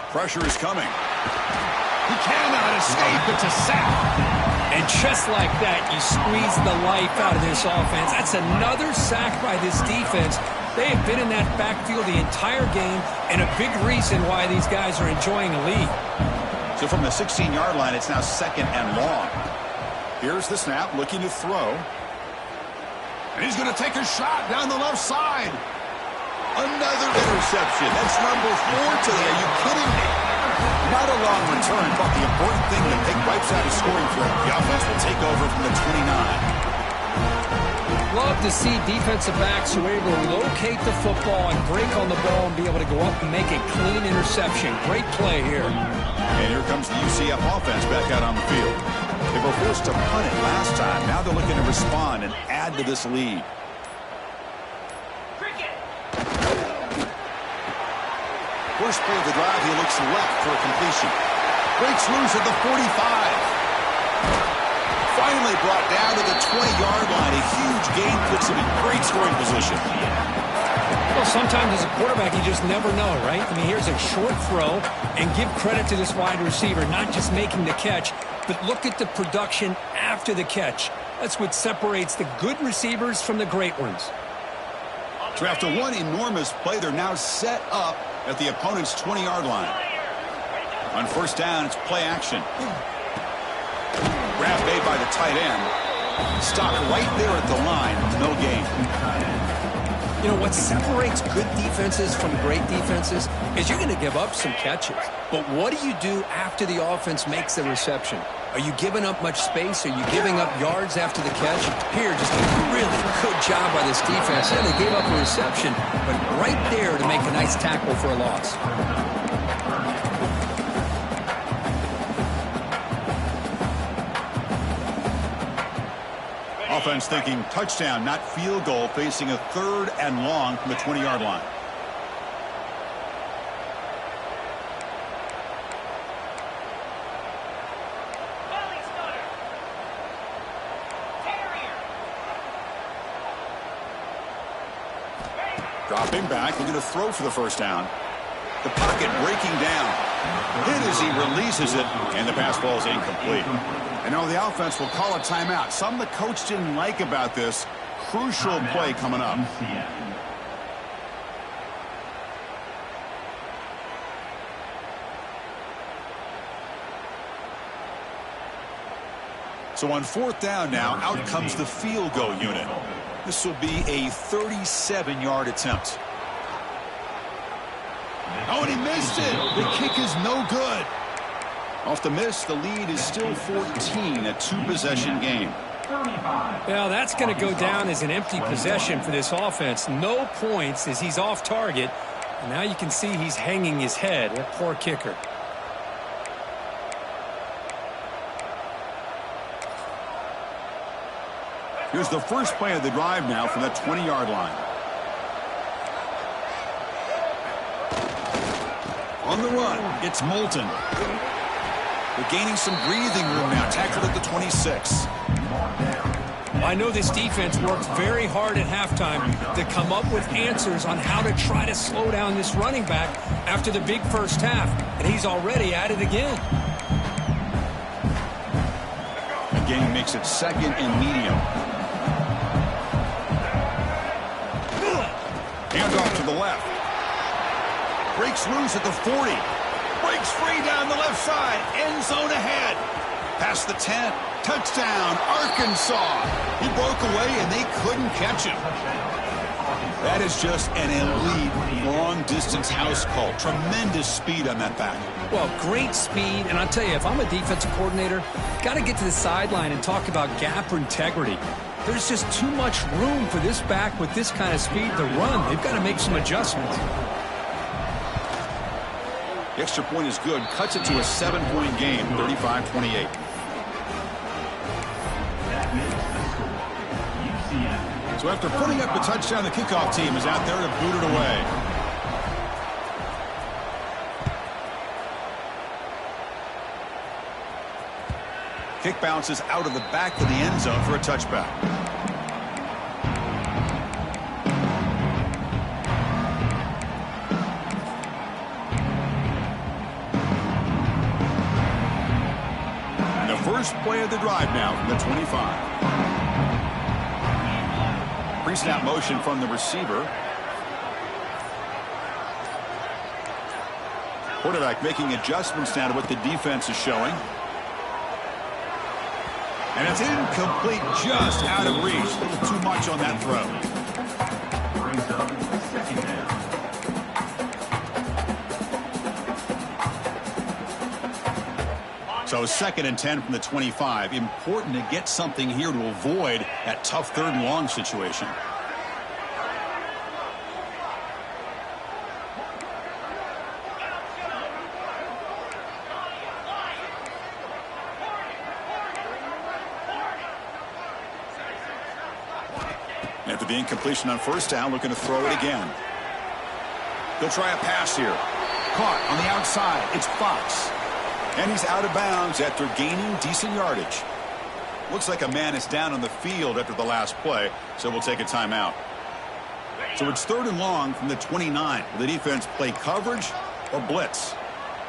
Pressure is coming. He cannot escape. It's a sack. And just like that, you squeeze the life out of this offense. That's another sack by this defense. They have been in that backfield the entire game, and a big reason why these guys are enjoying a lead. So from the 16-yard line, it's now second and long. Here's the snap, looking to throw. And he's going to take a shot down the left side. Another interception. That's number 4 today. Are you kidding me? Not a long return, but the important thing to take wipes out his scoring threat. The offense will take over from the 29. Love to see defensive backs who are able to locate the football and break on the ball and be able to go up and make a clean interception. Great play here. And here comes the UCF offense back out on the field. They were forced to punt it last time. Now they're looking to respond and add to this lead. First play of the drive, he looks left for a completion. Breaks loose at the 45. Finally brought down to the 20-yard line. A huge gain puts him in great scoring position. Well, sometimes as a quarterback, you just never know, right? I mean, here's a short throw, and give credit to this wide receiver, not just making the catch, but look at the production after the catch. That's what separates the good receivers from the great ones. So after one enormous play, they're now set up at the opponent's 20-yard line. On first down, it's play action. Grab made by the tight end. Stopped right there at the line. No gain. You know, what separates good defenses from great defenses is you're going to give up some catches. But what do you do after the offense makes the reception? Are you giving up much space? Are you giving up yards after the catch? Here, just a really good job by this defense. Yeah, they gave up a reception, but right there to make a nice tackle for a loss. Offense thinking touchdown, not field goal, facing a 3rd and long from the 20-yard line. Dropping back, looking to throw for the first down. The pocket breaking down. Hit as he releases it, and the pass ball is incomplete. And now the offense will call a timeout. Something the coach didn't like about this. Crucial play coming up. So on 4th down now, out comes the field goal unit. This will be a 37-yard attempt. Oh, and he missed it. The kick is no good. Off the miss, the lead is still 14, a 2-possession game. Well, that's going to go down as an empty possession for this offense. No points as he's off target. And now you can see he's hanging his head. That poor kicker. Here's the first play of the drive now from the 20-yard line. On the run, it's Moulton. They're gaining some breathing room now. Tackled at the 26. I know this defense worked very hard at halftime to come up with answers on how to try to slow down this running back after the big first half. And he's already at it again. The game makes it 2nd and medium. Handoff to the left. Breaks loose at the 40. Breaks free down the left side. End zone ahead. Past the 10. Touchdown, Arkansas. He broke away and they couldn't catch him. That is just an elite long-distance house call. Tremendous speed on that back. Well, great speed. And I'll tell you, if I'm a defensive coordinator, got to get to the sideline and talk about gap or integrity. There's just too much room for this back with this kind of speed to run. They've got to make some adjustments. The extra point is good. Cuts it to a 7-point game, 35-28. So after putting up the touchdown, the kickoff team is out there to boot it away. Kick bounces out of the back of the end zone for a touchback. And the first play of the drive now from the 25. Pre-snap motion from the receiver. Quarterback making adjustments now to what the defense is showing. And it's incomplete, just out of reach. A little too much on that throw. Brings up 2nd down. So 2nd and 10 from the 25. Important to get something here to avoid that tough 3rd and long situation. After the incompletion on first down, looking to throw it again. They'll try a pass here. Caught on the outside. It's Fox. And he's out of bounds after gaining decent yardage. Looks like a man is down on the field after the last play, so we'll take a timeout. So it's 3rd and long from the 29. Will the defense play coverage or blitz?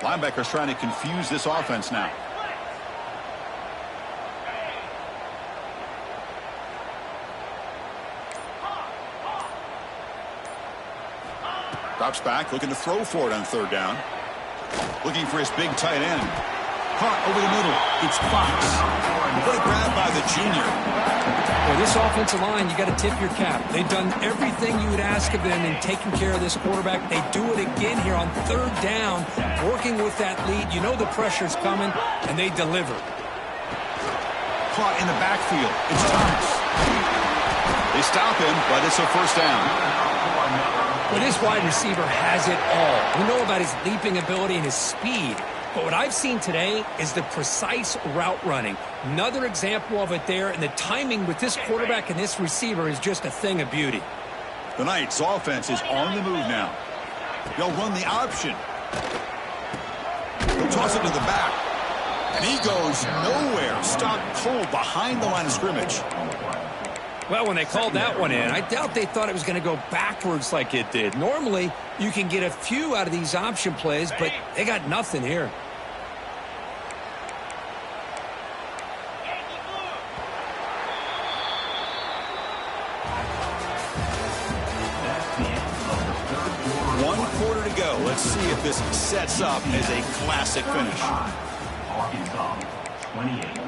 Linebackers trying to confuse this offense now. Drops back, looking to throw for it on 3rd down. Looking for his big tight end. Caught over the middle. It's Fox. What a grab by the junior. Well, this offensive line, you got to tip your cap. They've done everything you would ask of them in taking care of this quarterback. They do it again here on 3rd down, working with that lead. You know the pressure's coming, and they deliver. Caught in the backfield. It's Thomas. They stop him, but it's a 1st down. Well, this wide receiver has it all. We know about his leaping ability and his speed. But what I've seen today is the precise route running. Another example of it there, and the timing with this quarterback and this receiver is just a thing of beauty. The Knights offense is on the move now. They'll run the option. They'll toss it to the back. And he goes nowhere. Stopped cold behind the line of scrimmage. Well, when they called that one in, I doubt they thought it was going to go backwards like it did. Normally, you can get a few out of these option plays, but they got nothing here. One quarter to go. Let's see if this sets up as a classic finish. Arkansas, 28.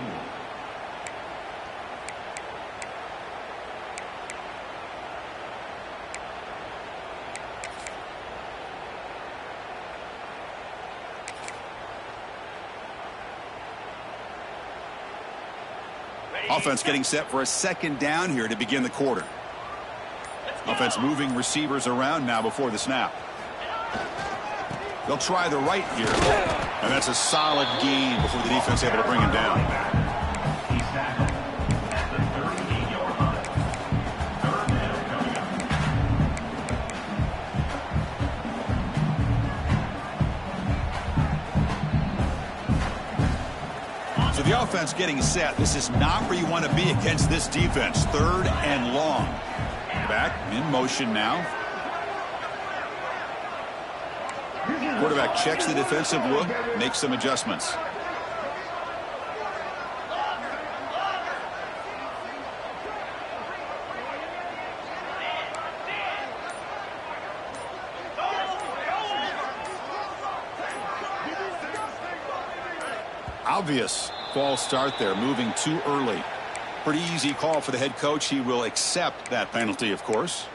Offense getting set for a 2nd down here to begin the quarter. Offense moving receivers around now before the snap. They'll try the right here. And that's a solid gain before the defense able to bring him down. He's tackled at the 38-yard line. 3rd down coming up. So the offense getting set. This is not where you want to be against this defense. 3rd and long. Back in motion now. Quarterback checks the defensive look, makes some adjustments. Obvious false start there, moving too early. Pretty easy call for the head coach. He will accept that penalty, of course.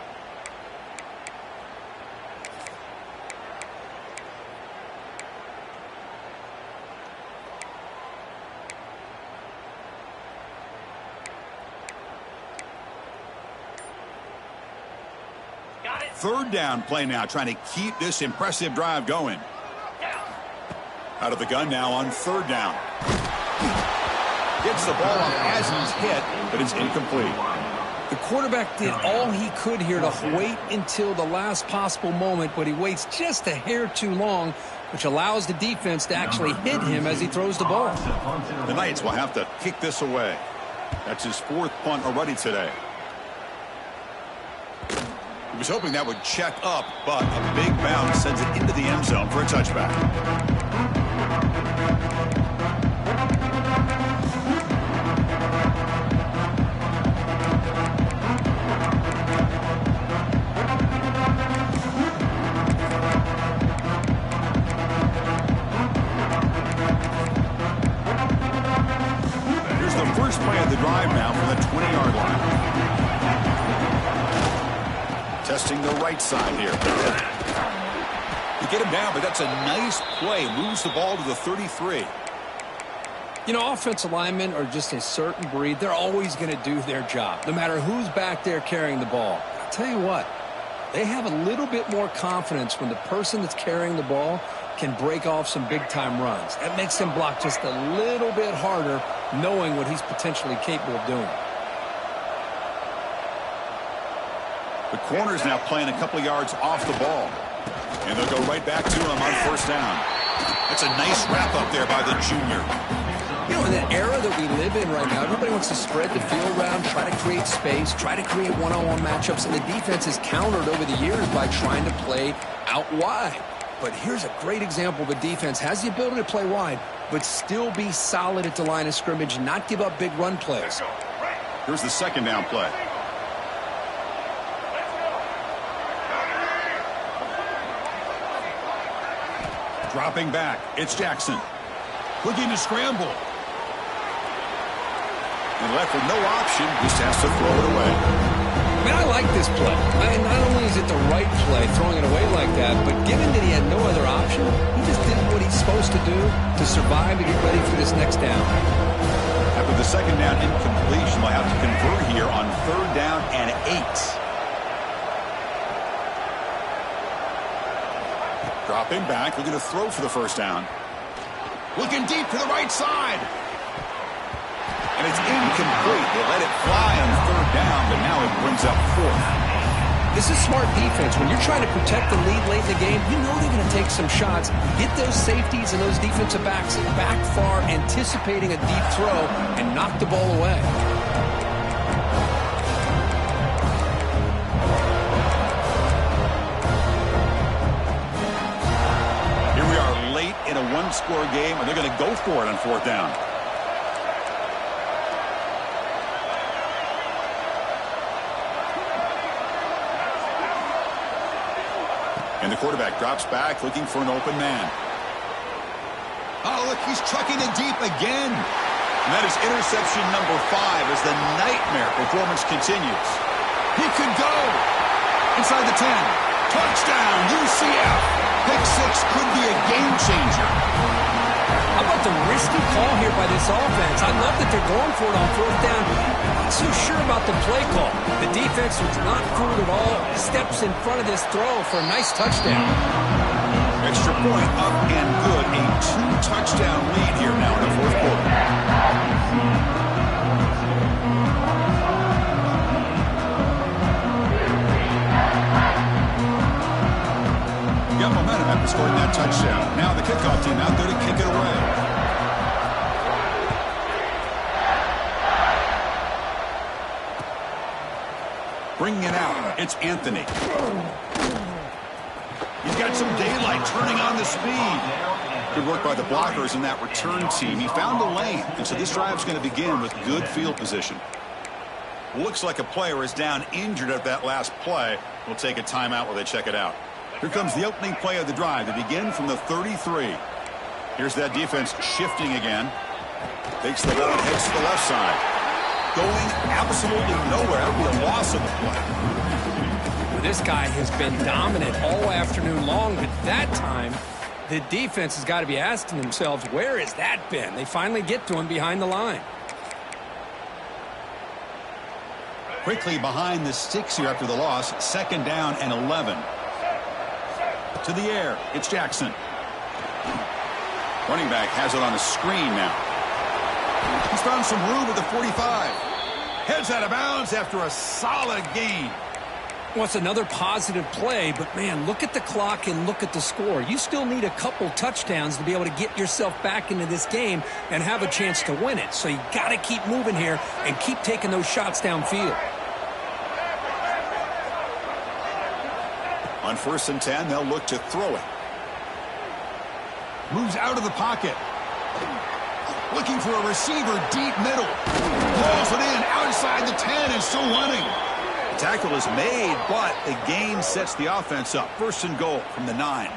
Got it. 3rd down play now, trying to keep this impressive drive going. Out of the gun now on 3rd down. Gets the ball off as he's hit, but it's incomplete. The quarterback did all he could here to wait until the last possible moment, but he waits just a hair too long, which allows the defense to actually hit him as he throws the ball. The Knights will have to kick this away. That's his 4th punt already today. He was hoping that would check up, but a big bounce sends it into the end zone for a touchback. Here's the first play of the drive now from the 20-yard line. Testing the right side here. You get him down, but that's a nice play. Moves the ball to the 33. You know, offensive linemen are just a certain breed. They're always going to do their job, no matter who's back there carrying the ball. I'll tell you what, they have a little bit more confidence when the person that's carrying the ball can break off some big-time runs. That makes them block just a little bit harder, knowing what he's potentially capable of doing. The corner's now playing a couple of yards off the ball. And they'll go right back to him on first down. That's a nice wrap up there by the junior. You know, in the era that we live in right now, everybody wants to spread the field around, try to create space, try to create one-on-one matchups, and the defense has countered over the years by trying to play out wide. But here's a great example of a defense has the ability to play wide, but still be solid at the line of scrimmage, not give up big run plays. Here's the second down play. Dropping back, it's Jackson. Looking to scramble. And left with no option, just has to throw it away. I mean, I like this play. Not only is it the right play, throwing it away like that, but given that he had no other option, he just did what he's supposed to do to survive and get ready for this next down. After the second down incompletion, they'll have to convert here on third down and 8. Dropping back, looking to throw for the first down. Looking deep to the right side. And it's incomplete. They let it fly on third down, but now it brings up fourth. This is smart defense. When you're trying to protect the lead late in the game, you know they're going to take some shots. Get those safeties and those defensive backs back far, anticipating a deep throw, and knock the ball away. Here we are late in a one-score game, and they're going to go for it on fourth down. And the quarterback drops back, looking for an open man. Oh, look, he's trucking it deep again. And that is interception number 5 as the nightmare performance continues. He could go inside the 10. Touchdown, UCF. Pick 6 could be a game changer. How about the risky call here by this offense? I love that they're going for it on fourth down. Not so sure about the play call. The defense was not fooled at all. Steps in front of this throw for a nice touchdown. Extra point up and good. A 2-touchdown lead here now in the fourth quarter. Got momentum after scoring that touchdown. Now the kickoff team out there to kick it away. Bringing it out, it's Anthony. He's got some daylight, turning on the speed. Good work by the blockers in that return team. He found a lane, and so this drive is going to begin with good field position. Looks like a player is down injured at that last play. We'll take a timeout while they check it out. Here comes the opening play of the drive to begin from the 33. Here's that defense shifting again. Takes the ball and heads to the left side. Going absolutely nowhere. That would be a loss of the play. This guy has been dominant all afternoon long, but that time, the defense has got to be asking themselves, where has that been? They finally get to him behind the line. Quickly behind the sticks here after the loss. Second down and 11. To the air, it's Jackson. Running back has it on a screen now. He's found some room at the 45. Heads out of bounds after a solid gain. Well, it's another positive play, but man, look at the clock and look at the score. You still need a couple touchdowns to be able to get yourself back into this game and have a chance to win it. So you got to keep moving here and keep taking those shots downfield. On 1st and 10, they'll look to throw it. Moves out of the pocket. Looking for a receiver deep middle. Pulls it in outside the 10 and still running. The tackle is made, but the gain sets the offense up. 1st and goal from the 9.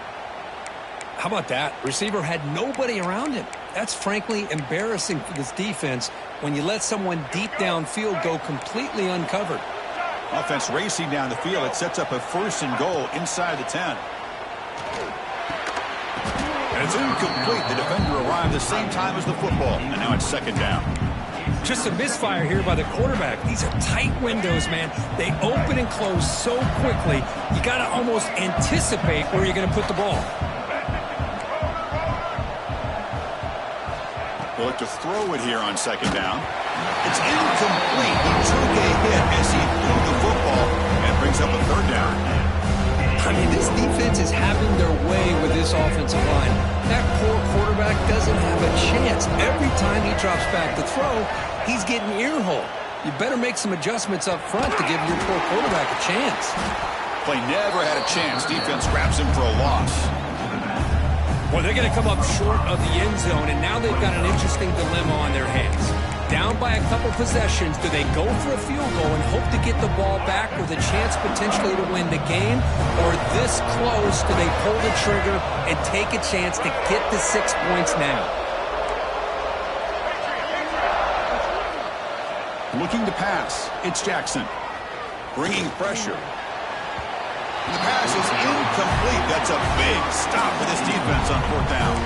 How about that? Receiver had nobody around him. That's frankly embarrassing for this defense when you let someone deep downfield go completely uncovered. Offense racing down the field. It sets up a 1st and goal inside the 10. And it's incomplete. The defender arrived the same time as the football. And now it's 2nd down. Just a misfire here by the quarterback. These are tight windows, man. They open and close so quickly. You got to almost anticipate where you're going to put the ball. They'll look to throw it here on 2nd down. It's incomplete. He took a hit as he threw the football and brings up a he's getting earholed. You better make some adjustments up front to give your poor quarterback a chance. Play never had a chance. Defense grabs him for a loss. Well, they're going to come up short of the end zone, and now they've got an interesting dilemma on their hands. Down by a couple possessions, do they go for a field goal and hope to get the ball back with a chance potentially to win the game? Or this close, do they pull the trigger and take a chance to get the 6 points now? Looking to pass. It's Jackson. Bringing pressure. And the pass is incomplete. That's a big stop for this defense on 4th down.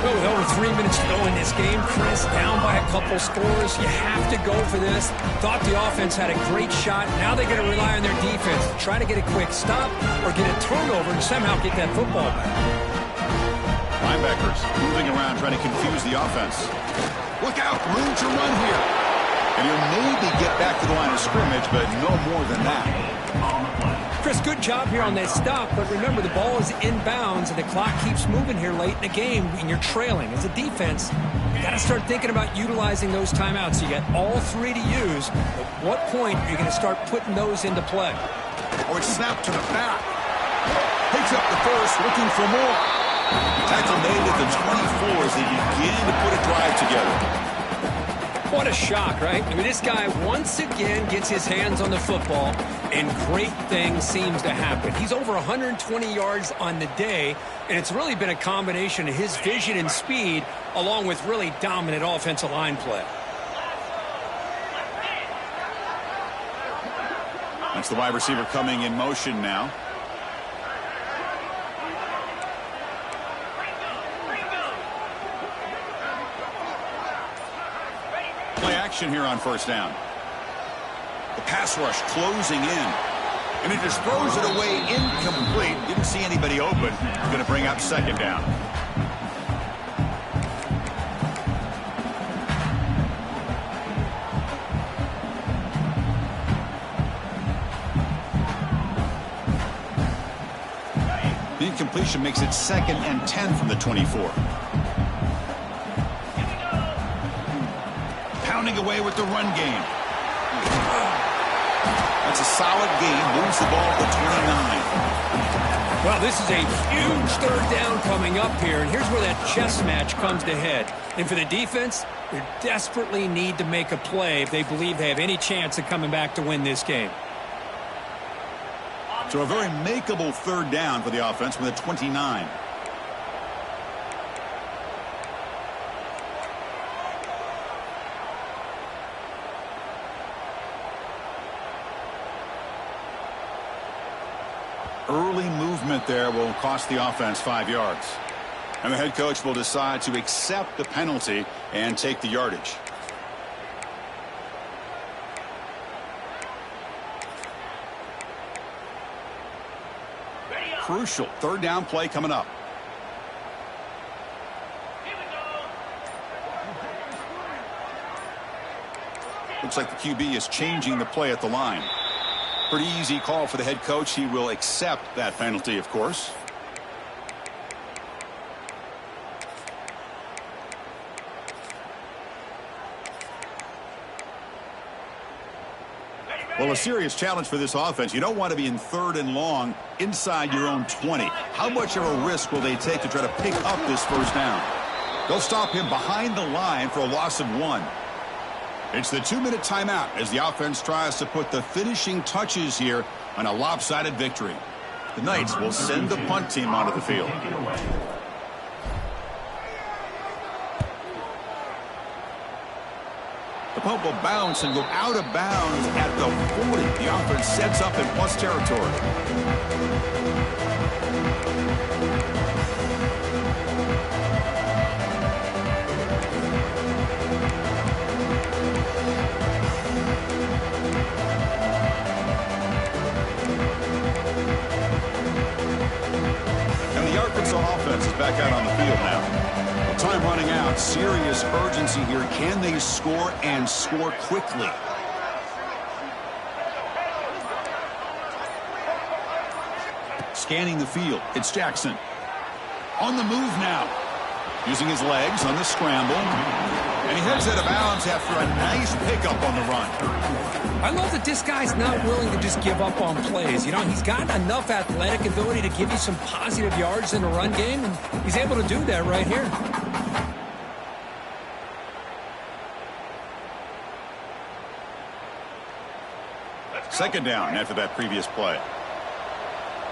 Well, with over 3 minutes to go in this game, Chris, down by a couple scores, you have to go for this. Thought the offense had a great shot. Now they're going to rely on their defense to try to get a quick stop or get a turnover and somehow get that football back. Linebackers moving around trying to confuse the offense. Look out, room to run here. And he'll maybe get back to the line of scrimmage, but no more than that. Chris, good job here on that stop, but remember the ball is inbounds and the clock keeps moving here late in the game and you're trailing. As a defense, you got to start thinking about utilizing those timeouts. You got all 3 to use. At what point are you going to start putting those into play? Or it's snapped to the back. Picks up the first, looking for more. Tackle made at the 24 as they begin to put a drive together. What a shock, right? I mean, this guy once again gets his hands on the football, and great things seems to happen. He's over 120 yards on the day, and it's really been a combination of his vision and speed, along with really dominant offensive line play. That's the wide receiver coming in motion now. Play action here on 1st down. The pass rush closing in. And he just throws it away incomplete. Didn't see anybody open. Going to bring up 2nd down. The incompletion makes it 2nd and 10 from the 24. Pounding away with the run game. That's a solid gain. Moves the ball to 29. Well, this is a huge 3rd down coming up here, and here's where that chess match comes to head. And for the defense, they desperately need to make a play if they believe they have any chance of coming back to win this game. So a very makeable 3rd down for the offense with a 29. Early movement there will cost the offense 5 yards. And the head coach will decide to accept the penalty and take the yardage. Crucial 3rd down play coming up. Looks like the QB is changing the play at the line. Pretty easy call for the head coach. He will accept that penalty, of course. Well, a serious challenge for this offense. You don't want to be in 3rd and long inside your own 20. How much of a risk will they take to try to pick up this 1st down? They'll stop him behind the line for a loss of 1. It's the 2-minute timeout as the offense tries to put the finishing touches here on a lopsided victory. The Knights will send the punt team onto the field. The punt will bounce and go out of bounds at the 40. The offense sets up in plus territory. Offense is back out on the field now. With time running out, serious urgency here. Can they score and score quickly? Scanning the field. It's Jackson. On the move now. Using his legs on the scramble. And he heads out of bounds after a nice pickup on the run. I love that this guy's not willing to just give up on plays. You know, he's got enough athletic ability to give you some positive yards in the run game, and he's able to do that right here. Second down after that previous play.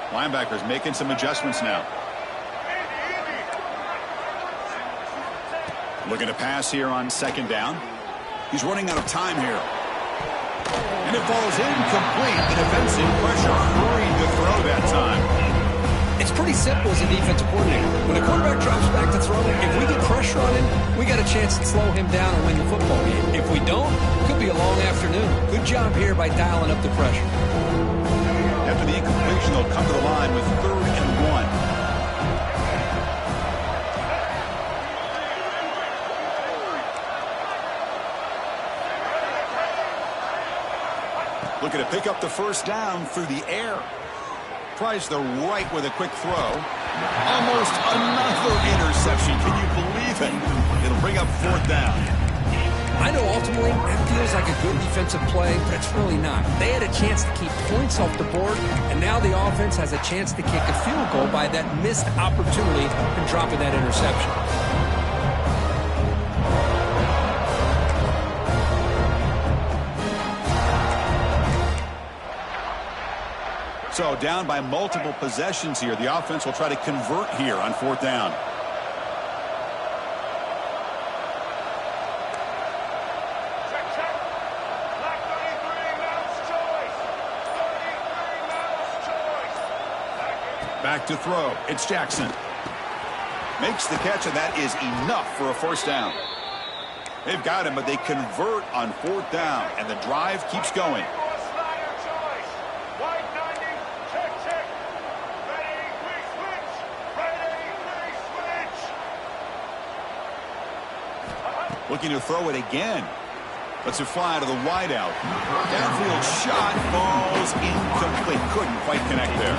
Linebackers making some adjustments now. Looking to pass here on second down. He's running out of time here. And it falls incomplete. The defensive pressure hurried to throw that time. It's pretty simple as a defensive coordinator. When a quarterback drops back to throw, if we get pressure on him, we got a chance to slow him down and win the football game. If we don't, it could be a long afternoon. Good job here by dialing up the pressure. After the incompletion, they'll come to the line with 3rd and 1. Looking to pick up the first down through the air. Tries the right with a quick throw. Almost another interception. Can you believe it? It'll bring up 4th down. I know ultimately that feels like a good defensive play, but it's really not. They had a chance to keep points off the board, and now the offense has a chance to kick a field goal by that missed opportunity and dropping that interception. So down by multiple possessions here. The offense will try to convert here on 4th down. Back to throw. It's Jackson. Makes the catch, and that is enough for a 1st down. They've got him, but they convert on 4th down, and the drive keeps going. Looking to throw it again. Lets it fly to the wideout. Downfield shot falls incomplete. Couldn't quite connect there.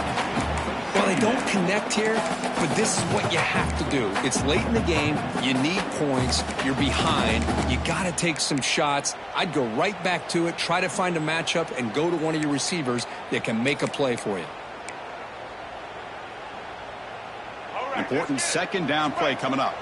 Well, they don't connect here, but this is what you have to do. It's late in the game. You need points. You're behind. You got to take some shots. I'd go right back to it, try to find a matchup, and go to one of your receivers that can make a play for you. Important 2nd down play coming up.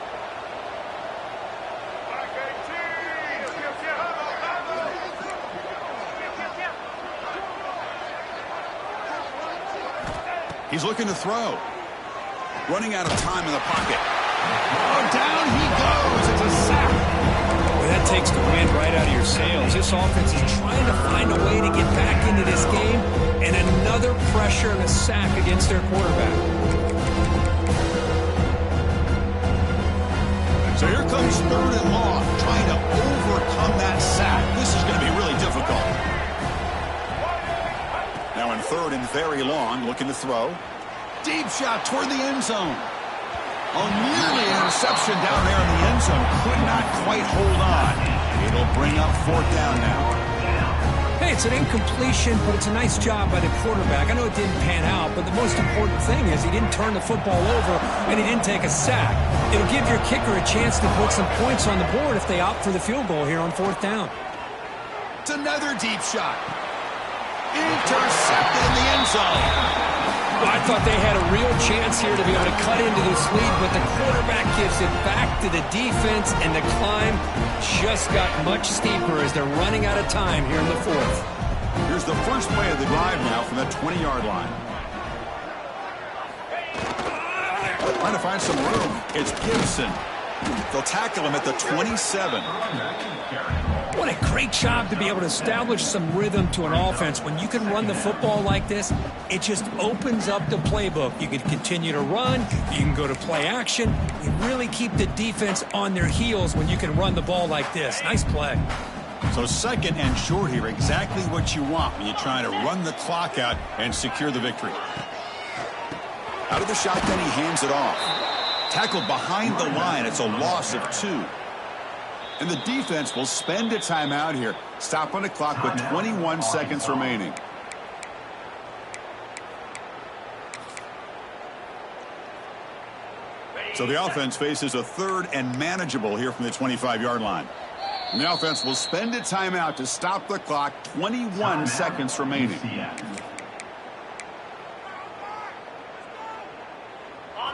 He's looking to throw. Running out of time in the pocket. Oh, down he goes. It's a sack. Well, that takes the wind right out of your sails. This offense is trying to find a way to get back into this game, and another pressure and a sack against their quarterback. So here comes 3rd and long, trying to overcome that sack. This is going to be really difficult. Now in 3rd and very long, looking to throw. Deep shot toward the end zone. Oh, nearly an interception down there in the end zone. Could not quite hold on. It'll bring up 4th down now. Hey, it's an incompletion, but it's a nice job by the quarterback. I know it didn't pan out, but the most important thing is he didn't turn the football over and he didn't take a sack. It'll give your kicker a chance to put some points on the board if they opt for the field goal here on 4th down. It's another deep shot. Intercepted in the end zone. Well, I thought they had a real chance here to be able to cut into this lead, but the quarterback gives it back to the defense, and the climb just got much steeper as they're running out of time here in the 4th. Here's the first play of the drive now from the 20-yard line. Trying to find some room. It's Gibson. They'll tackle him at the 27. What a great job to be able to establish some rhythm to an offense. When you can run the football like this, it just opens up the playbook. You can continue to run. You can go to play action. You really keep the defense on their heels when you can run the ball like this. Nice play. So 2nd and short here, exactly what you want when you're trying to run the clock out and secure the victory. Out of the shotgun, he hands it off. Tackled behind the line. It's a loss of 2. And the defense will spend a timeout here. Stop on the clock with 21 seconds remaining. So the offense faces a 3rd and manageable here from the 25-yard line. And the offense will spend a timeout to stop the clock. 21 seconds remaining.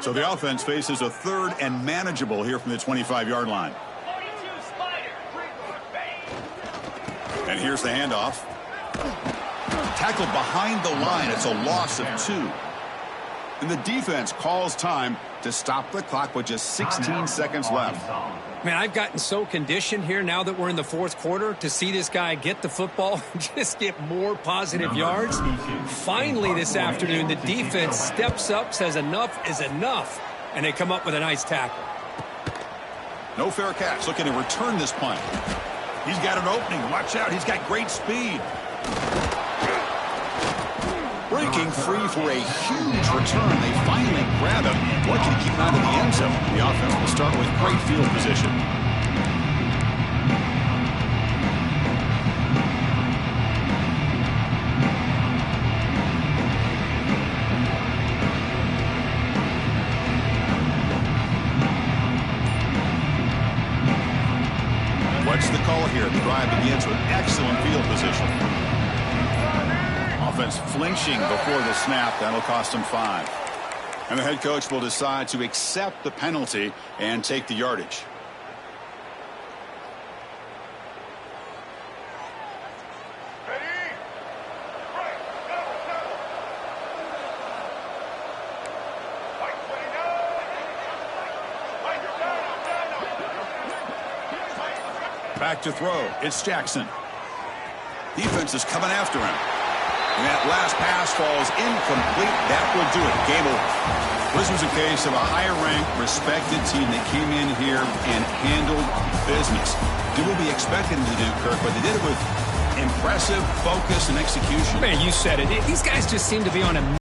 So the offense faces a third and manageable here from the 25-yard line. And here's the handoff. Tackled behind the line. It's a loss of 2. And the defense calls time to stop the clock with just 16 seconds left. Man, I've gotten so conditioned here now that we're in the fourth quarter to see this guy get the football and just get more positive yards. Finally this afternoon, the defense steps up, says enough is enough, and they come up with a nice tackle. No fair catch. Looking to return this punt. He's got an opening. Watch out. He's got great speed. Breaking free for a huge return. They finally grab him. Lucky to keep him out of the end zone. The offense will start with great field position. What's the call here? The drive begins with excellent field position. Offense flinching before the snap. That'll cost him 5. And the head coach will decide to accept the penalty and take the yardage. Back to throw. It's Jackson. Defense is coming after him. And that last pass falls incomplete. That will do it. Game over. This was a case of a higher-ranked, respected team that came in here and handled business. Did what we expected them to do, Kirk, but they did it with impressive focus and execution. Man, you said it. These guys just seem to be on a